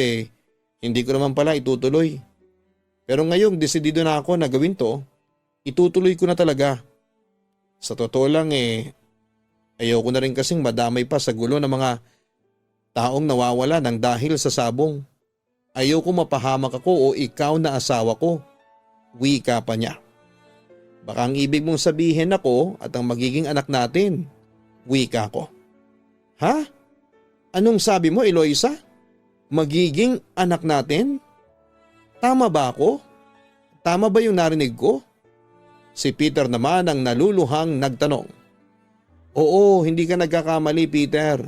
Speaker 1: hindi ko naman pala itutuloy. Pero ngayong desidido na ako na gawin to, itutuloy ko na talaga. Sa totoo lang ayoko na rin kasing madamay pa sa gulo ng mga taong nawawala ng dahil sa sabong. Ayoko mapahamak ako o ikaw na asawa ko. Wika pa niya. Baka ang ibig mong sabihin ako at ang magiging anak natin. Wika ko. Ha? Anong sabi mo, Eloisa? Magiging anak natin? Tama ba ako? Tama ba yung narinig ko? Si Peter naman ang naluluhang nagtanong. Oo, hindi ka nagkakamali, Peter.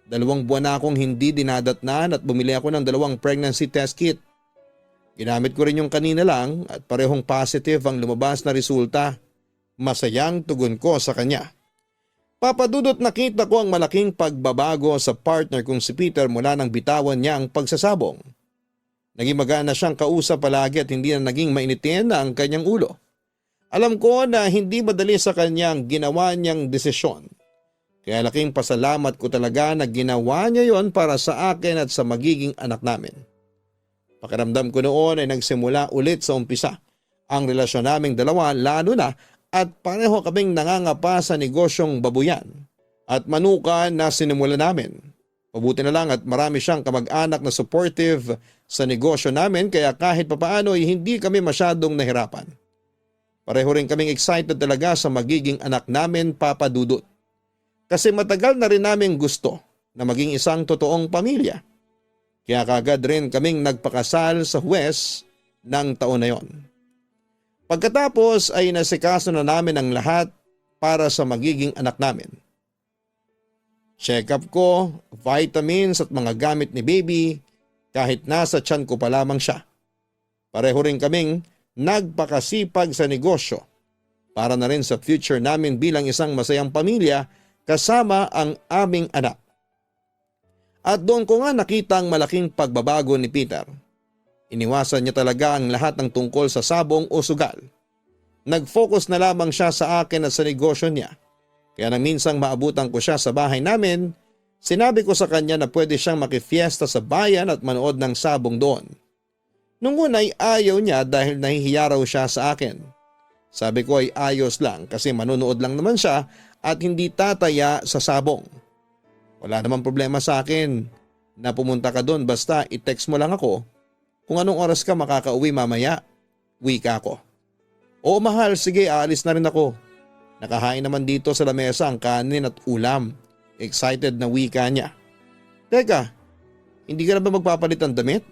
Speaker 1: 2 buwan na akong hindi dinadatnan at bumili ako ng 2 pregnancy test kit. Ginamit ko rin yung kanina lang at parehong positive ang lumabas na resulta. Masayang tugon ko sa kanya. Papadudot nakita ko ang malaking pagbabago sa partner kong si Peter mula nang bitawan niya ang pagsasabong. Naging magana siyang kausap palagi at hindi na naging mainitin na ang kanyang ulo. Alam ko na hindi madali sa kanyang ginawa niyang desisyon. Kaya laking pasalamat ko talaga na ginawa niya yon para sa akin at sa magiging anak namin. Pakiramdam ko noon ay nagsimula ulit sa umpisa ang relasyon naming dalawa, lalo na at pareho kaming nangangapa sa negosyong babuyan at manukan na sinimula namin. Mabuti na lang at marami siyang kamag-anak na supportive sa negosyo namin kaya kahit papaano ay hindi kami masyadong nahirapan. Pareho rin kaming excited talaga sa magiging anak namin, Papa Dudut. Kasi matagal na rin namin gusto na maging isang totoong pamilya. Kaya kagad rin kaming nagpakasal sa Huwes ng taon na yon. Pagkatapos ay nasikaso na namin ang lahat para sa magiging anak namin. Check-up ko, vitamins at mga gamit ni baby kahit nasa tiyan ko pa lamang siya. Pareho rin kaming nagpakasipag sa negosyo para na rin sa future namin bilang isang masayang pamilya kasama ang aming anak. At doon ko nga nakita ang malaking pagbabago ni Peter. Iniwasan niya talaga ang lahat ng tungkol sa sabong o sugal. Nag-focus na lamang siya sa akin at sa negosyo niya. Kaya nang minsang maabutan ko siya sa bahay namin, Sinabi ko sa kanya na pwede siyang makifiesta sa bayan at manood ng sabong doon. Nung una ay ayaw niya dahil nahihiya raw siya sa akin. Sabi ko ay ayos lang kasi manunood lang naman siya at hindi tataya sa sabong. Wala namang problema sa akin na pumunta ka doon, basta i-text mo lang ako kung anong oras ka makakauwi mamaya. Wika ko. Oo mahal, sige aalis na rin ako. Nakahain naman dito sa lamesa ang kanin at ulam. Excited na wika niya. Teka, hindi ka na ba magpapalit ng damit?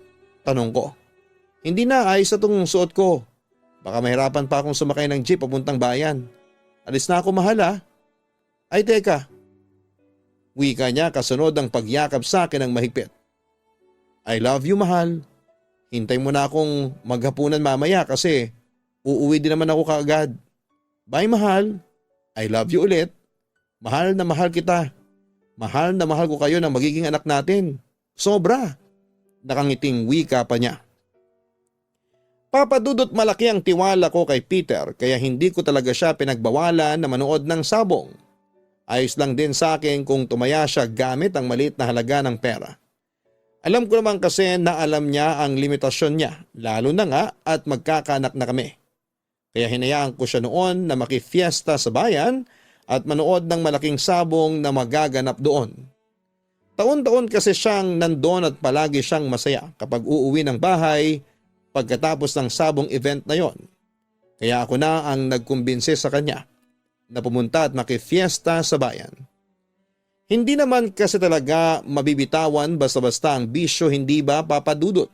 Speaker 1: Tanong ko. Hindi na, ayos na itong suot ko. Baka mahirapan pa akong sumakay ng jeep papuntang bayan. Alis na ako mahal ha. Ay teka. Wika niya kasunod ang pagyakap sa akin ng mahigpit. I love you mahal. Hintay mo na akong maghapunan mamaya kasi uuwi din naman ako kaagad. Bye mahal. I love you ulit. Mahal na mahal kita. Mahal na mahal ko kayo ng magiging anak natin. Sobra. Nakangiting wika pa niya. Papadudot malaki ang tiwala ko kay Peter kaya hindi ko talaga siya pinagbawalan na manood ng sabong. Ayos lang din sa akin kung tumaya siya gamit ang maliit na halaga ng pera. Alam ko naman kasi na alam niya ang limitasyon niya, lalo na nga at magkakaanak na kami. Kaya hinayaan ko siya noon na makifiesta sa bayan at manood ng malaking sabong na magaganap doon. Taon-taon kasi siyang nandoon at palagi siyang masaya kapag uuwi ng bahay pagkatapos ng sabong event na yon. Kaya ako na ang nagkumbinse sa kanya na pumunta at makifiesta sa bayan. Hindi naman kasi talaga mabibitawan basta-basta ang bisyo, hindi ba papadudot?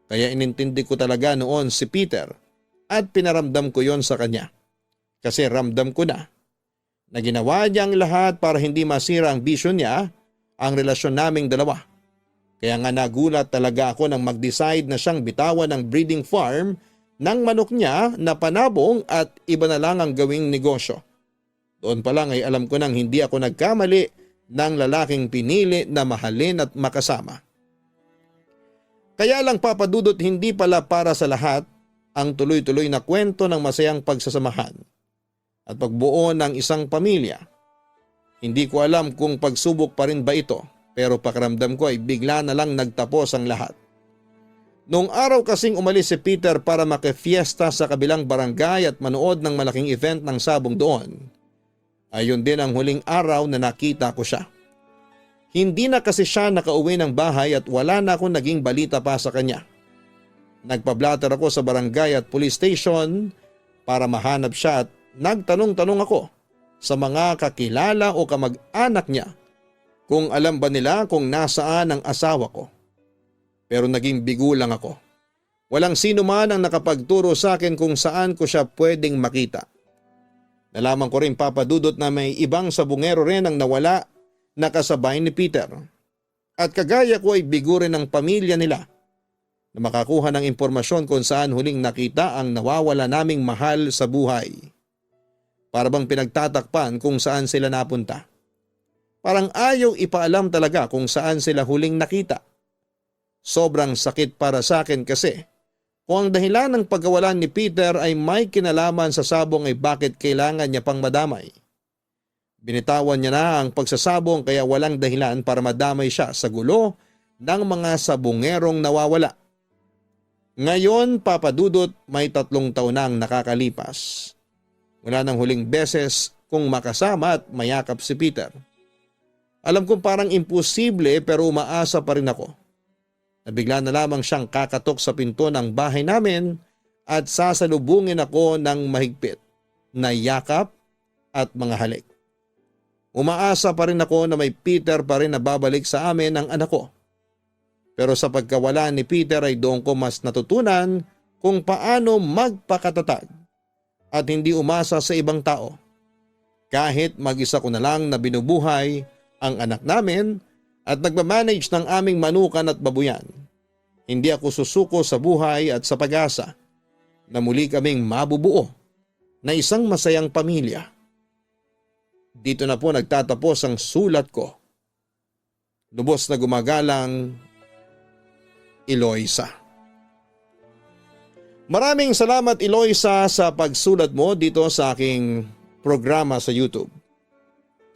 Speaker 1: Kaya inintindi ko talaga noon si Peter at pinaramdam ko yon sa kanya. Kasi ramdam ko na ginawa niya ang lahat para hindi masira ang bisyo niya, ang relasyon naming dalawa. Kaya nga nagulat talaga ako nang mag-decide na siyang bitawan ng breeding farm ng manok niya na panabong at iba na lang ang gawing negosyo. Doon pa lang ay alam ko nang hindi ako nagkamali ng lalaking pinili na mahalin at makasama. Kaya lang papadudot, hindi pala para sa lahat ang tuloy-tuloy na kwento ng masayang pagsasamahan at pagbuo ng isang pamilya. Hindi ko alam kung pagsubok pa rin ba ito, pero pakiramdam ko ay bigla na lang nagtapos ang lahat. Noong araw kasing umalis si Peter para makifiesta sa kabilang barangay at manood ng malaking event ng sabong doon, ayun din ang huling araw na nakita ko siya. Hindi na kasi siya nakauwi ng bahay at wala na akong naging balita pa sa kanya. Nagpa-blatter ako sa barangay at police station para mahanap siya at nagtanong-tanong ako sa mga kakilala o kamag-anak niya kung alam ba nila kung nasaan ang asawa ko. Pero naging bigo lang ako. Walang sino man ang nakapagturo sa akin kung saan ko siya pwedeng makita. Nalaman ko rin papadudot na may ibang sabungero rin ang nawala na kasabay ni Peter. At kagaya ko ay bigo rin ang pamilya nila na makakuha ng impormasyon kung saan huling nakita ang nawawala naming mahal sa buhay. Para bang pinagtatakpan kung saan sila napunta. Parang ayaw ipaalam talaga kung saan sila huling nakita. Sobrang sakit para sa akin kasi kung ang dahilan ng pagkawalan ni Peter ay may kinalaman sa sabong ay bakit kailangan niya pang madamay. Binitawan niya na ang pagsasabong kaya walang dahilan para madamay siya sa gulo ng mga sabungerong nawawala. Ngayon papadudot, may 3 taon na ang nakakalipas. Wala nang huling beses kung makasama at mayakap si Peter. Alam kong parang imposible pero umaasa pa rin ako. Nabigla na lamang siyang kakatok sa pinto ng bahay namin at sasalubungin ako ng mahigpit na yakap at mga halik. Umaasa pa rin ako na may Peter pa rin na babalik sa amin ang anak ko. Pero sa pagkawala ni Peter ay doon ko mas natutunan kung paano magpakatatag at hindi umasa sa ibang tao. Kahit mag-isa ko na lang na binubuhay ang anak namin at nagmamanage ng aming manukan at babuyan, hindi ako susuko sa buhay at sa pag-asa na muli kaming mabubuo na isang masayang pamilya. Dito na po nagtatapos ang sulat ko. Lubos na gumagalang, Eloisa. Maraming salamat Eloisa sa pagsulat mo dito sa aking programa sa YouTube.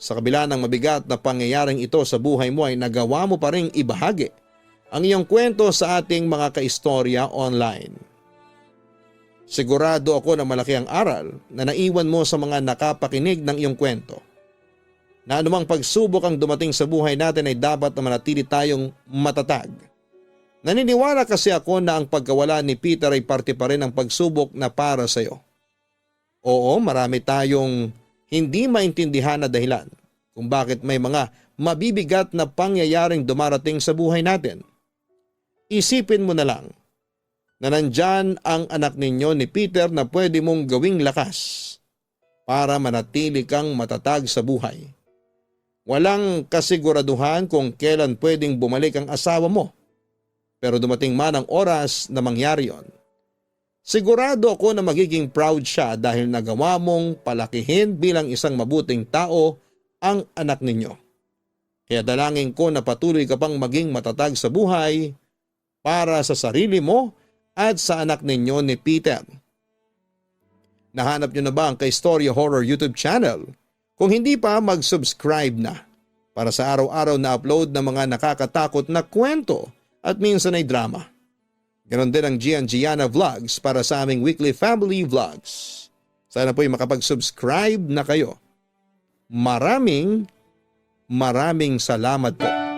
Speaker 1: Sa kabila ng mabigat na pangyayaring ito sa buhay mo ay nagawa mo pa ring ibahagi ang iyong kwento sa ating mga kaistorya online. Sigurado ako na malaki ang aral na naiwan mo sa mga nakapakinig ng iyong kwento. Na anumang pagsubok ang dumating sa buhay natin ay dapat na manatili tayong matatag. Naniniwala kasi ako na ang pagkawala ni Peter ay parte pa rin ng pagsubok na para sa iyo. Oo, marami tayong hindi maintindihan na dahilan kung bakit may mga mabibigat na pangyayaring dumarating sa buhay natin. Isipin mo na lang na nandyan ang anak ninyo ni Peter na pwede mong gawing lakas para manatili kang matatag sa buhay. Walang kasiguraduhan kung kailan pwedeng bumalik ang asawa mo, pero dumating man ang oras na mangyari yon. Sigurado ako na magiging proud siya dahil nagawa mong palakihin bilang isang mabuting tao ang anak ninyo. Kaya dalangin ko na patuloy ka pang maging matatag sa buhay para sa sarili mo at sa anak ninyo ni Peter. Nahanap nyo na ba ang Kaistorya Horror YouTube channel? Kung hindi pa, mag-subscribe na para sa araw-araw na upload ng mga nakakatakot na kwento at minsan ay drama. Ganon din ang Gian Gianna Vlogs para sa aming weekly family vlogs. Sana po'y makapag-subscribe na kayo. Maraming salamat po.